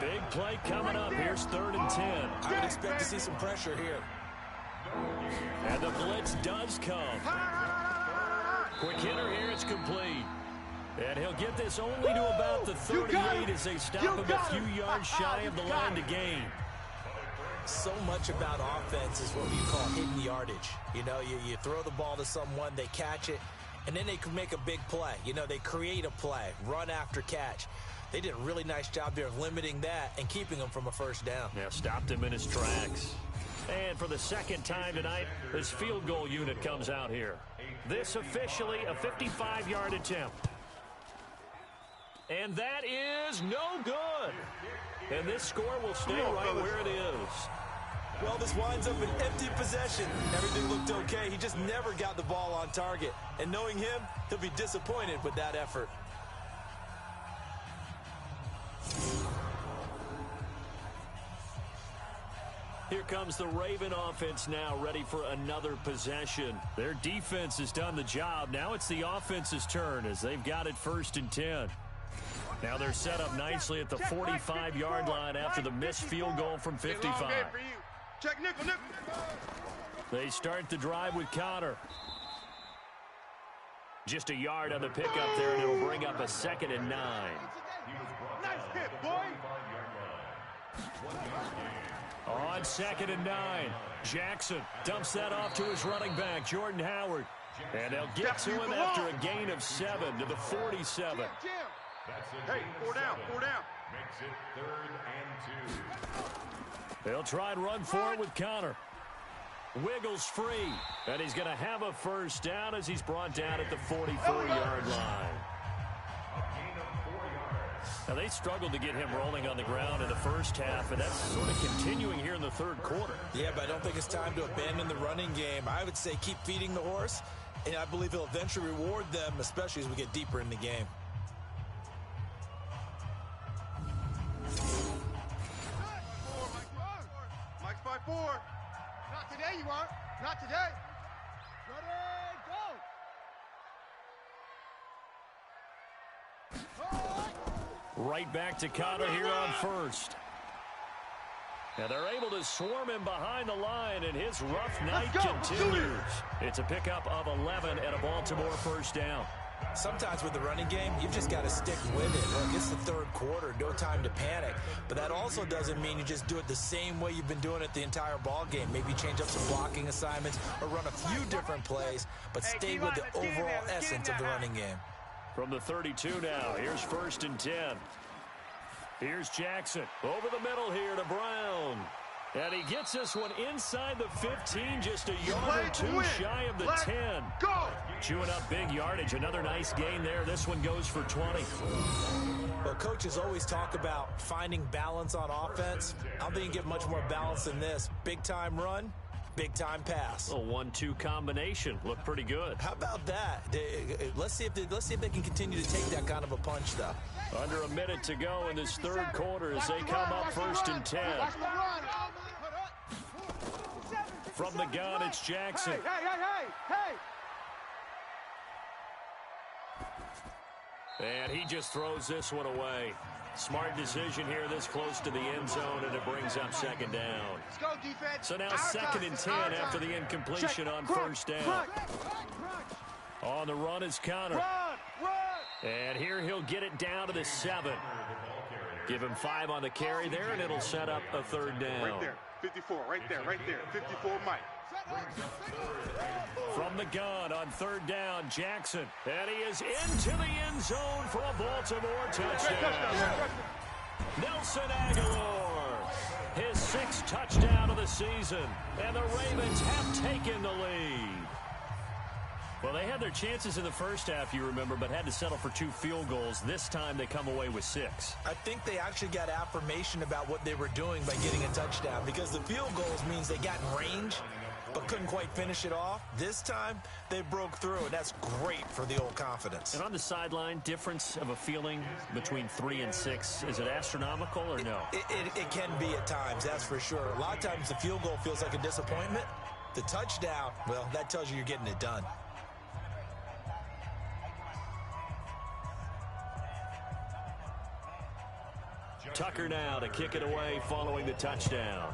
[SPEAKER 2] Big play coming up. Here's 3rd and 10.
[SPEAKER 3] I would expect to see some pressure here.
[SPEAKER 2] And the blitz does come. Quick hitter here. It's complete. And he'll get this only to about the 38 as they stop him a few yards shy of the line to gain.
[SPEAKER 3] So much about offense is what we call hidden yardage. You know, you throw the ball to someone, they catch it, and then they can make a big play. You know, they create a play, run after catch. They did a really nice job there of limiting that and keeping him from a first down.
[SPEAKER 2] Yeah, stopped him in his tracks. And for the second time tonight, this field goal unit comes out here. This officially a 55-yard attempt. And that is no good. And this score will stay right where it is.
[SPEAKER 3] Well, this winds up an empty possession. Everything looked okay. He just never got the ball on target. And knowing him, he'll be disappointed with that effort.
[SPEAKER 2] Here comes the Raven offense now, ready for another possession. Their defense has done the job. Now it's the offense's turn as they've got it 1st and 10. Now they're set up nicely at the 45-yard line after the missed field goal from 55.
[SPEAKER 8] Check nickel.
[SPEAKER 2] They start the drive with Connor. Just a yard on the pickup there, and it'll bring up a 2nd and 9.
[SPEAKER 8] Nice hit, boy.
[SPEAKER 2] On 2nd and 9, Jackson dumps that off to his running back, Jordan Howard. And they'll get to him after a gain of 7 to the 47.
[SPEAKER 8] Hey, 4 down.
[SPEAKER 5] Makes it 3rd and 2.
[SPEAKER 2] They'll try and run for it with Connor. Wiggles free, and he's going to have a first down as he's brought down at the 44-yard line. Now, they struggled to get him rolling on the ground in the first half, and that's sort of continuing here in the 3rd quarter.
[SPEAKER 3] Yeah, but I don't think it's time to abandon the running game. I would say keep feeding the horse, and I believe he'll eventually reward them, especially as we get deeper in the game.
[SPEAKER 8] Mike's 5-4.
[SPEAKER 4] Not today, you aren't. Not today. Ready, go.
[SPEAKER 2] Right back to Connor here on 1st. And they're able to swarm him behind the line, and his rough night continues. It's a pickup of 11 and a Baltimore first down.
[SPEAKER 3] Sometimes with the running game, you've just got to stick with it. Look, it's the 3rd quarter, no time to panic. But that also doesn't mean you just do it the same way you've been doing it the entire ball game. Maybe change up some blocking assignments or run a few different plays, but stay with the overall essence of the running game.
[SPEAKER 2] From the 32 now, here's 1st and 10. Here's Jackson over the middle here to Brown. And he gets this one inside the 15, just a yard or 2 shy of the 10.
[SPEAKER 8] Go!
[SPEAKER 2] Chewing up big yardage. Another nice gain there. This one goes for 20.
[SPEAKER 3] Well, coaches always talk about finding balance on offense. I don't think you can get much more balance than this. Big-time run, big-time pass.
[SPEAKER 2] A 1-2 combination. Looked pretty good.
[SPEAKER 3] How about that? Let's see if they can continue to take that kind of a punch, though.
[SPEAKER 2] Under a minute to go in this 3rd quarter as they come up 1st and 10. From the gun, it's Jackson.
[SPEAKER 4] Hey!
[SPEAKER 2] And he just throws this one away. Smart decision here this close to the end zone, and it brings up 2nd down.
[SPEAKER 4] Let's go, defense.
[SPEAKER 2] So now 2nd and 10 after the incompletion on first down. On the run is Connor. And here he'll get it down to the 7. Give him 5 on the carry there, and it'll set up a 3rd down.
[SPEAKER 8] Right there, 54, right there. 54, Mike.
[SPEAKER 2] From the gun on 3rd down, Jackson. And he is into the end zone for a Baltimore touchdown. Nelson Aguilar, his 6th touchdown of the season. And the Ravens have taken the lead. Well, they had their chances in the first half, you remember, but had to settle for 2 field goals. This time they come away with 6.
[SPEAKER 3] I think they actually got affirmation about what they were doing by getting a touchdown, because the field goals means they got in range but couldn't quite finish it off. This time they broke through, and that's great for the old confidence.
[SPEAKER 2] And on the sideline, difference of a feeling between 3 and 6, is it astronomical or no?
[SPEAKER 3] It can be at times, that's for sure. A lot of times the field goal feels like a disappointment. The touchdown, well, that tells you you're getting it done.
[SPEAKER 2] Tucker now to kick it away following the touchdown.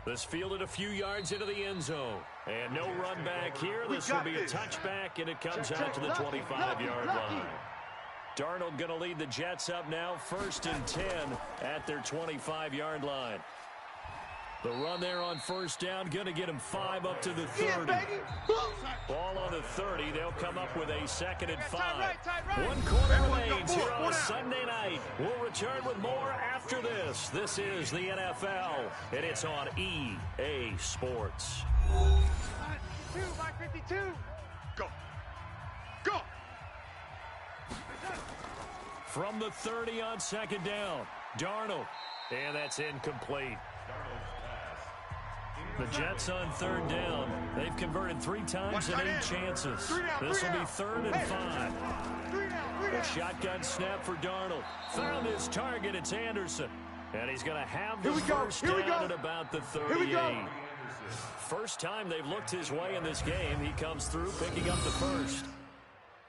[SPEAKER 2] This fielded a few yards into the end zone. And no run back here. This will be a touchback, and it comes out to the 25-yard line. Darnold going to lead the Jets up now, 1st and 10 at their 25-yard line. The run there on 1st down, going to get him 5 up to the 30. Ball on the 30. They'll come up with a 2nd and 5. 1 quarter remains here on a Sunday night. We'll return with more after this. This is the NFL, and it's on EA Sports.
[SPEAKER 4] 52. Go. Go.
[SPEAKER 2] From the 30 on 2nd down, Darnold. And that's incomplete. The Jets on 3rd down. They've converted 3 times and 8 chances. This will be 3rd and 5. A shotgun snap for Darnold. Found his target. It's Anderson. And he's going to have the first down at about the 38. First time they've looked his way in this game. He comes through picking up the first.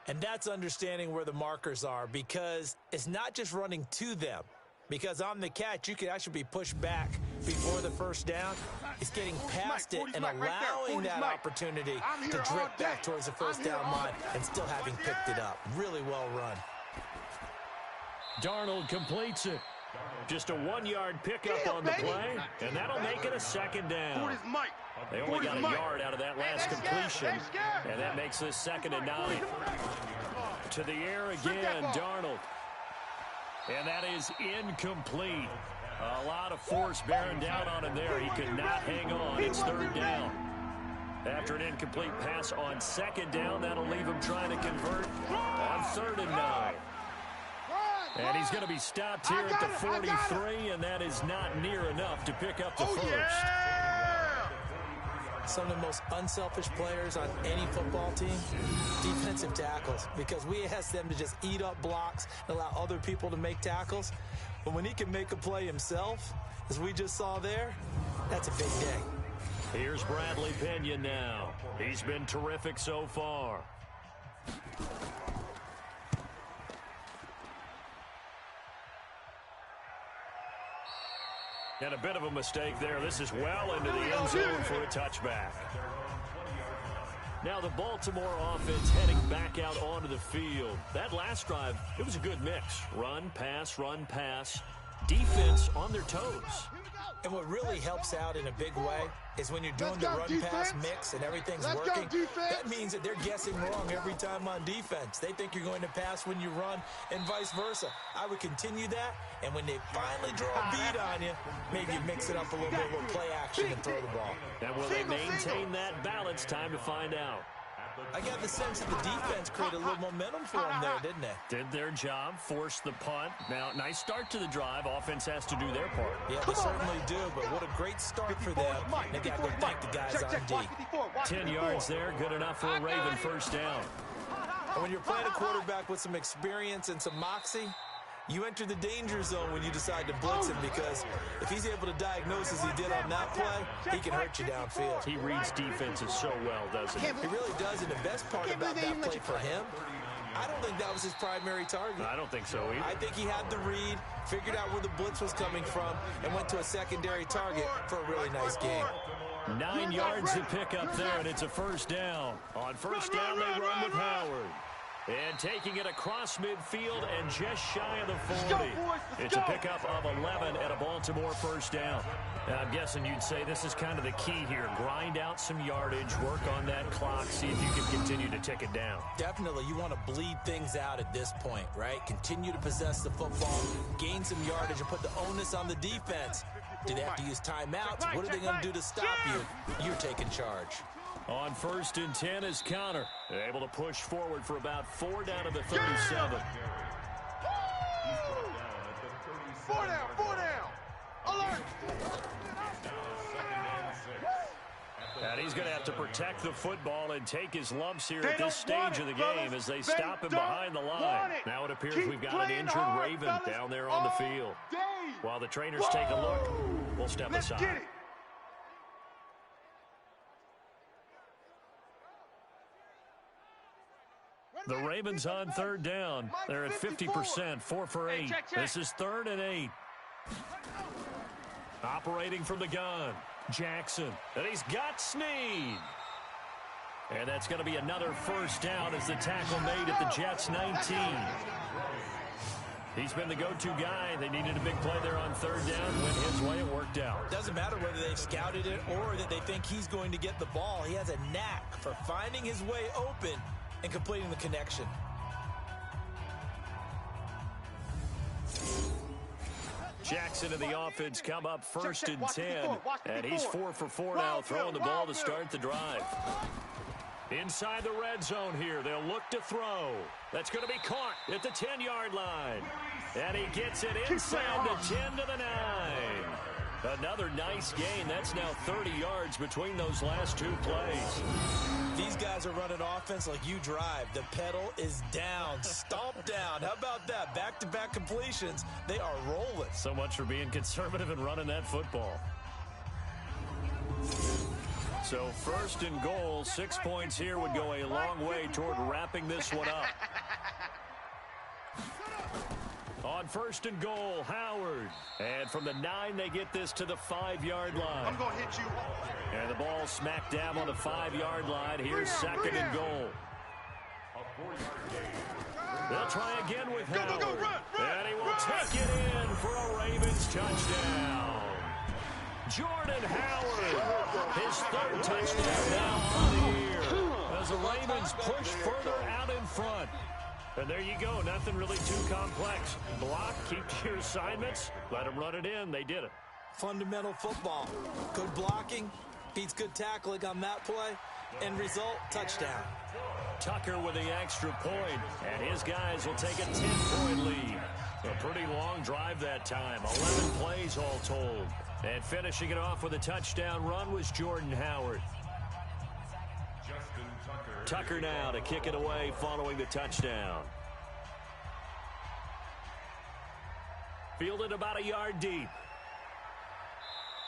[SPEAKER 3] And that's understanding where the markers are, because it's not just running to them. Because on the catch, you could actually be pushed back before the first down. It's getting past it and allowing that opportunity to drift back towards the first down line and still having picked it up. Really well run.
[SPEAKER 2] Darnold completes it. Just a 1-yard pickup on the play, and that'll make it a 2nd down. They only got a yard out of that last completion, and that makes this 2nd and 9. To the air again, Darnold. And that is incomplete. A lot of force bearing down on him there. He could not hang on. It's 3rd down. After an incomplete pass on 2nd down, that'll leave him trying to convert on 3rd and 9. And he's going to be stopped here at the 43, and that is not near enough to pick up the first.
[SPEAKER 3] Some of the most unselfish players on any football team, defensive tackles, because we ask them to just eat up blocks and allow other people to make tackles. But when he can make a play himself, as we just saw there, that's a big day.
[SPEAKER 2] Here's Bradley Pena now. He's been terrific so far. And a bit of a mistake there. This is well into the end zone for a touchback. Now the Baltimore offense heading back out onto the field. That last drive, it was a good mix. Run, pass, defense on their toes.
[SPEAKER 3] And what really helps out in a big way is when you're doing the run-pass mix and everything's working, that means that they're guessing wrong every time on defense. They think you're going to pass when you run and vice versa. I would continue that, and when they finally draw a beat on you, maybe you mix it up a little bit with play action and throw the ball.
[SPEAKER 2] And will they maintain that balance? Time to find out.
[SPEAKER 3] I got the sense that the defense created a little momentum for them there, didn't they?
[SPEAKER 2] Did their job, forced the punt. Now, nice start to the drive. Offense has to do their part.
[SPEAKER 3] Yeah, they certainly do, but what a great start for them. They got to go thank the guys on D.
[SPEAKER 2] 10 yards there, good enough for a Raven first down.
[SPEAKER 3] And when you're playing a quarterback with some experience and some moxie, you enter the danger zone when you decide to blitz him, because if he's able to diagnose as he did on that play, he can hurt you downfield.
[SPEAKER 2] He reads defenses so well, doesn't he?
[SPEAKER 3] He really does, and the best part about that play for him, I don't think that was his primary target.
[SPEAKER 2] I don't think so either.
[SPEAKER 3] I think he had the read, figured out where the blitz was coming from, and went to a secondary target for a really nice game.
[SPEAKER 2] 9 yards to pick up there, and it's a first down. On first down, they run with Howard. And taking it across midfield and just shy of the 40. It's a pickup of 11 at a Baltimore first down. And I'm guessing you'd say this is kind of the key here. Grind out some yardage, work on that clock, see if you can continue to tick it down.
[SPEAKER 3] Definitely. You want to bleed things out at this point, right? Continue to possess the football, gain some yardage, and put the onus on the defense. Do they have to use timeouts? What are they going to do to stop you? You're taking charge.
[SPEAKER 2] On first and 10 is Connor. They're able to push forward for about 4 down to the 37.
[SPEAKER 4] 4 down, 4 down. Alert.
[SPEAKER 2] And he's going to have to protect the football and take his lumps here at this stage of the game as they stop him behind the line. Now it appears we've got an injured Raven down there on the field. While the trainers take a look, we'll step aside. The Ravens on third down. They're at 50%, 4 for 8.
[SPEAKER 4] Check.
[SPEAKER 2] This is 3rd and 8. Operating from the gun, Jackson. And he's got Snead. And that's going to be another first down as the tackle made at the Jets' 19. He's been the go-to guy. They needed a big play there on third down. Went his way, it worked out.
[SPEAKER 3] Doesn't matter whether they've scouted it or that they think he's going to get the ball. He has a knack for finding his way open and completing the connection.
[SPEAKER 2] Jackson and the offense come up 1st and 10. And he's 4 for 4 now, throwing the ball to start the drive. Inside the red zone here, they'll look to throw. That's going to be caught at the 10-yard line. And he gets it inside the 10 to the 9. Another nice gain. That's now 30 yards between those last 2 plays.
[SPEAKER 3] These guys are running offense like you drive. The pedal is down, stomped down. How about that? Back-to-back completions. They are rolling.
[SPEAKER 2] So much for being conservative and running that football. So 1st and goal, 6 points here would go a long way toward wrapping this one up. On 1st and goal, Howard. And from the 9, they get this to the 5-yard line.
[SPEAKER 8] I'm going to hit you.
[SPEAKER 2] And the ball smack dab on the 5-yard line. Here's 2nd and goal. They'll try again with Howard. And he will take it in for a Ravens touchdown. Jordan Howard, his 3rd touchdown now on the year. As the Ravens push further out in front. And there you go, nothing really too complex. Block, keep to your assignments, let them run it in. They did it.
[SPEAKER 3] Fundamental football. Good blocking beats good tackling on that play. End result, touchdown.
[SPEAKER 2] Tucker with the extra point, and his guys will take a 10-point lead. A pretty long drive that time, 11 plays all told. And finishing it off with a touchdown run was Jordan Howard. Tucker now to kick it away following the touchdown. Fielded about a yard deep.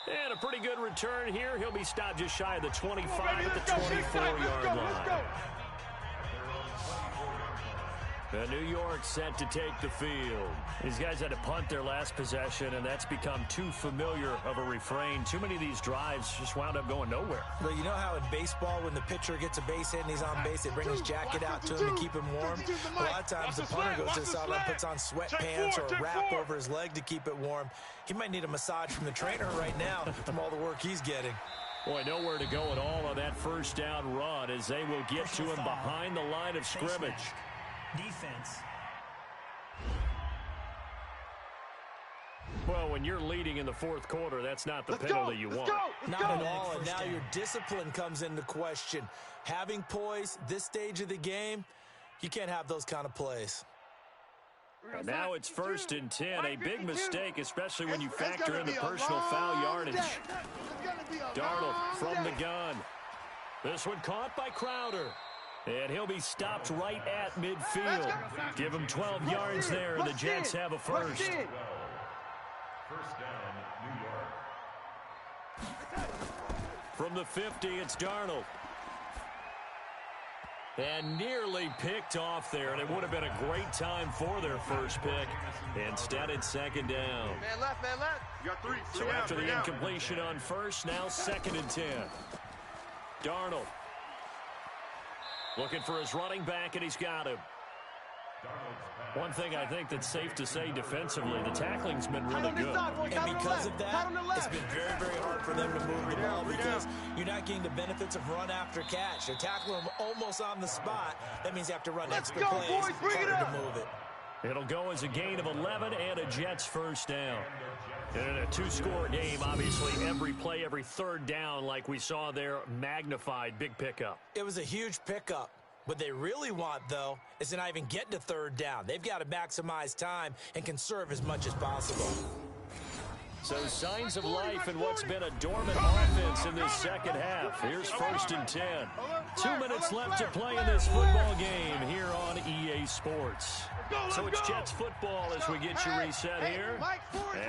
[SPEAKER 2] And a pretty good return here. He'll be stopped just shy of the 25 at the 24-yard line. New York set to take the field. These guys had to punt their last possession, and that's become too familiar of a refrain. Too many of these drives just wound up going nowhere.
[SPEAKER 3] Well, you know how in baseball, when the pitcher gets a base hit and he's on base, they bring his jacket out to him to keep him warm? A lot of times the punter goes to the sideline, puts on sweatpants or a wrap over his leg to keep it warm. He might need a massage from the trainer right now from all the work he's getting.
[SPEAKER 2] Boy, nowhere to go at all on that first down run as they will get to him behind the line of scrimmage.
[SPEAKER 6] Defense.
[SPEAKER 2] Well, when you're leading in the 4th quarter, that's not the penalty you want.
[SPEAKER 3] Not at all, and now your discipline comes into question. Having poise, this stage of the game, you can't have those kind of plays.
[SPEAKER 2] And now it's 1st and 10, a big mistake, especially when you factor in the personal foul yardage. Darnold from the gun. This one caught by Crowder. And he'll be stopped right at midfield. Give him 12 yards there, and the Jets have a first.
[SPEAKER 5] First down, New York.
[SPEAKER 2] From the 50, it's Darnold. And nearly picked off there, and it would have been a great time for their first pick. Instead, it's 2nd down.
[SPEAKER 4] Man left, man left.
[SPEAKER 8] You got 3.
[SPEAKER 2] So after the incompletion on first, now 2nd and 10. Darnold. Looking for his running back, and he's got him. One thing I think that's safe to say defensively, the tackling's been really good.
[SPEAKER 3] And because of that, it's been very, very hard for them to move the ball because you're not getting the benefits of run after catch. They're tackling them almost on the spot. That means you have to run extra plays. It's harder to move it.
[SPEAKER 2] It'll go as a gain of 11 and a Jets first down. And in a 2-score game, obviously, every play, every 3rd down, like we saw there, magnified, big pickup.
[SPEAKER 3] It was a huge pickup. What they really want, though, is to not even get to 3rd down. They've got to maximize time and conserve as much as possible.
[SPEAKER 2] So signs of life in what's been a dormant offense in this second half. Here's 1st and 10. 2 minutes left to play in this football game here on EA Sports. So it's Jets football as we get you reset here.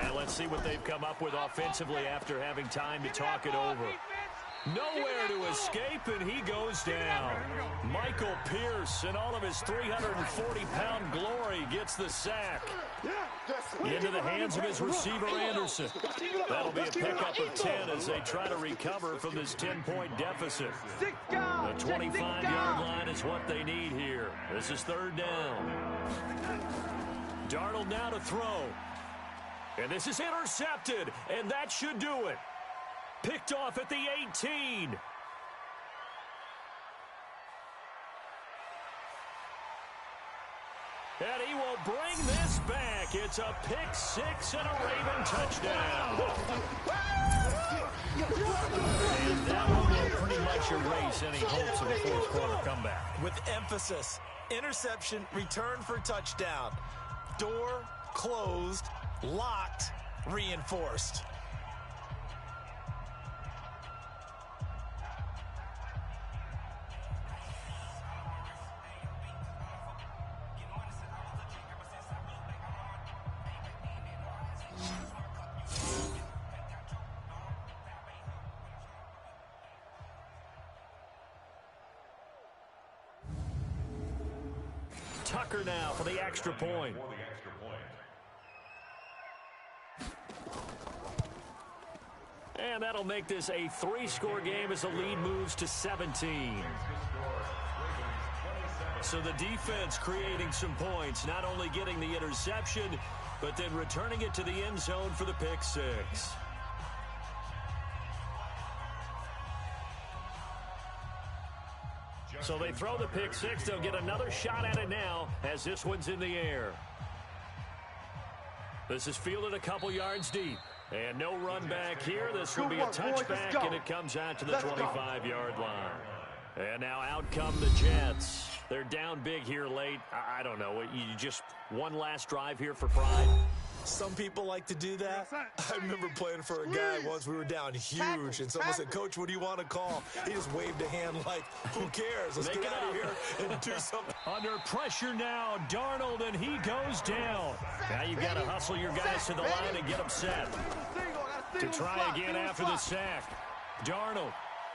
[SPEAKER 2] And let's see what they've come up with offensively after having time to talk it over. Nowhere to escape, and he goes down. Michael Pierce, in all of his 340-pound glory, gets the sack. Into the hands of his receiver, Anderson. That'll be a pickup of 10 as they try to recover from this 10-point deficit. The 25-yard line is what they need here. This is third down. Darnold now to throw. And this is intercepted, and that should do it. Picked off at the 18. And he will bring this back. It's a pick six and a Raven touchdown. And that one will pretty much erase any hopes of a fourth quarter comeback.
[SPEAKER 3] With emphasis, interception, return for touchdown. Door closed, locked, reinforced.
[SPEAKER 2] Tucker now for the extra point. And that'll make this a 3-score game as the lead moves to 17. So the defense creating some points, not only getting the interception, but then returning it to the end zone for the pick six. So they throw the pick six. They'll get another shot at it now as this one's in the air. This is fielded a couple yards deep. And no run back here. This will be a touchback, and it comes out to the 25-yard line. And now out come the Jets. They're down big here late. I don't know. You just one last drive here for pride?
[SPEAKER 3] Some people like to do that. I remember playing for a guy once. We were down huge, and someone said, "Coach, what do you want to call?" He just waved a hand like, "Who cares? Let's get out of here and do something."
[SPEAKER 2] Under pressure now, Darnold, and he goes down. Now you've got to hustle your guys to the line and get them set. To try again after the sack. Darnold,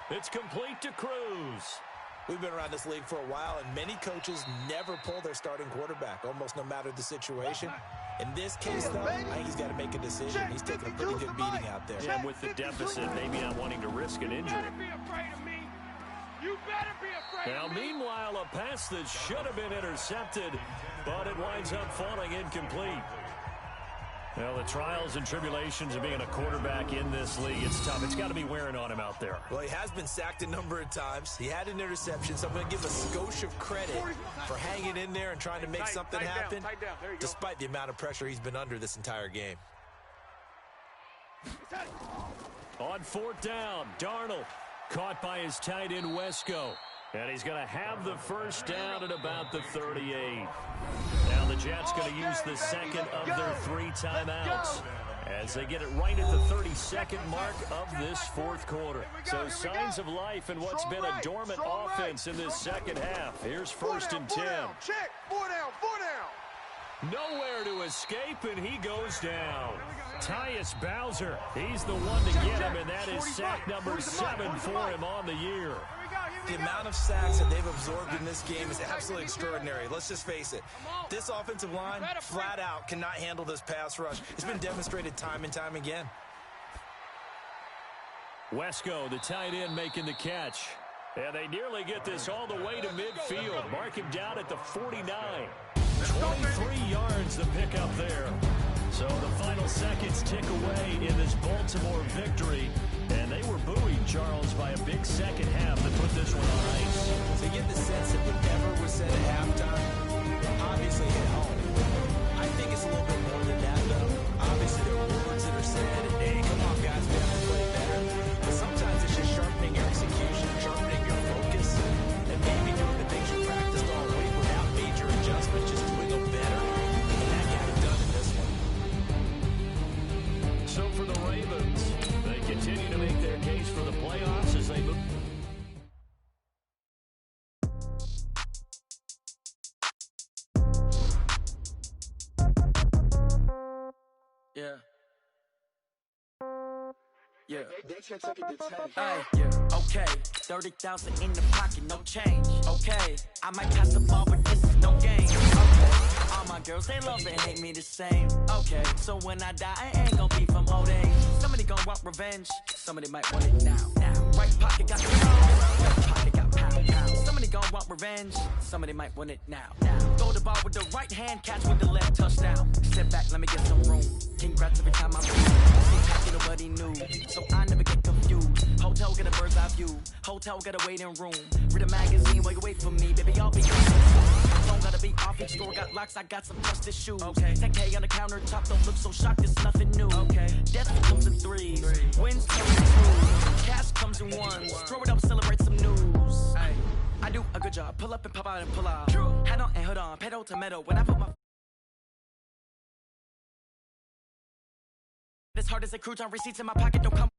[SPEAKER 2] it's complete to Cruz.
[SPEAKER 3] We've been around this league for a while, and many coaches never pull their starting quarterback, almost no matter the situation. In this case, though, I think he's got to make a decision. He's taking a pretty good beating out there.
[SPEAKER 2] Yeah, with the deficit, maybe not wanting to risk an injury. Now, meanwhile, a pass that should have been intercepted, but it winds up falling incomplete. Well, the trials and tribulations of being a quarterback in this league, it's tough. It's got to be wearing on him out there.
[SPEAKER 3] Well, he has been sacked a number of times. He had an interception, so I'm going to give a skosh of credit for hanging in there and trying to make something happen, despite the amount of pressure he's been under this entire game.
[SPEAKER 2] On fourth down, Darnold caught by his tight end, Wesco. And he's going to have the first down at about the 38. Now the Jets going to use the second of their 3 timeouts as they get it right at the 32nd mark of this fourth quarter. So signs of life in what's been a dormant offense in this second half. Here's first and 10.
[SPEAKER 4] Check. 4 down.
[SPEAKER 2] Nowhere to escape, and he goes down. Tyus Bowser, he's the one to get him, and that is sack number 7 for him on the year.
[SPEAKER 3] The amount of sacks that they've absorbed in this game is absolutely extraordinary. Let's just face it. This offensive line, flat out, cannot handle this pass rush. It's been demonstrated time and time again.
[SPEAKER 2] Wesco, the tight end, making the catch. And they nearly get this all the way to midfield. Mark him down at the 49. 23 yards the pickup there. So the final seconds tick away in this Baltimore victory. And they were buoyed, Charles, by a big second half to put this one on ice.
[SPEAKER 3] So you get the sense that whatever was said at halftime, obviously hit home. I think it's a little bit more than that, though. Obviously there are words that are said, hey, come on, guys, we have to play better. But sometimes it's just sharpening your execution, sharpening your focus, and maybe doing the things you practiced all week without major adjustments, just doing them better. And that got it done in this one.
[SPEAKER 2] So for the Ravens, they continue to make their case for the playoffs as they move.
[SPEAKER 9] Yeah. Hey, yeah. Okay. 30,000 in the pocket, no change. Okay. I might pass the ball, but this is no game. Okay. All my girls, they love and hate me the same. Okay. So when I die, I ain't gonna be from old age. Somebody gonna want revenge. Somebody might want it now. Right pocket got pound. Left pocket got pound. Somebody gonna want revenge. Somebody might want it now. Throw the ball with the right hand, catch with the left, touchdown. Step back, let me get some room. Congrats every time I'm through. Nobody knew, so I never get confused. Hotel get a bird's eye view. Hotel get a waiting room. Read a magazine while you wait for me, baby. I'll be phone gotta be off. Each store got locks. I got some trusted shoes. Okay. 10K on the countertop. Don't look so shocked. It's nothing new. Okay. Death comes in threes. Wins come in twos. Cash comes in ones. Throw it up, celebrate some news. Ay, I do a good job. Pull up and pop out and pull out. Head on and hood on. Pedal to metal. When I put my as hard as a crouton, receipts in my pocket don't come.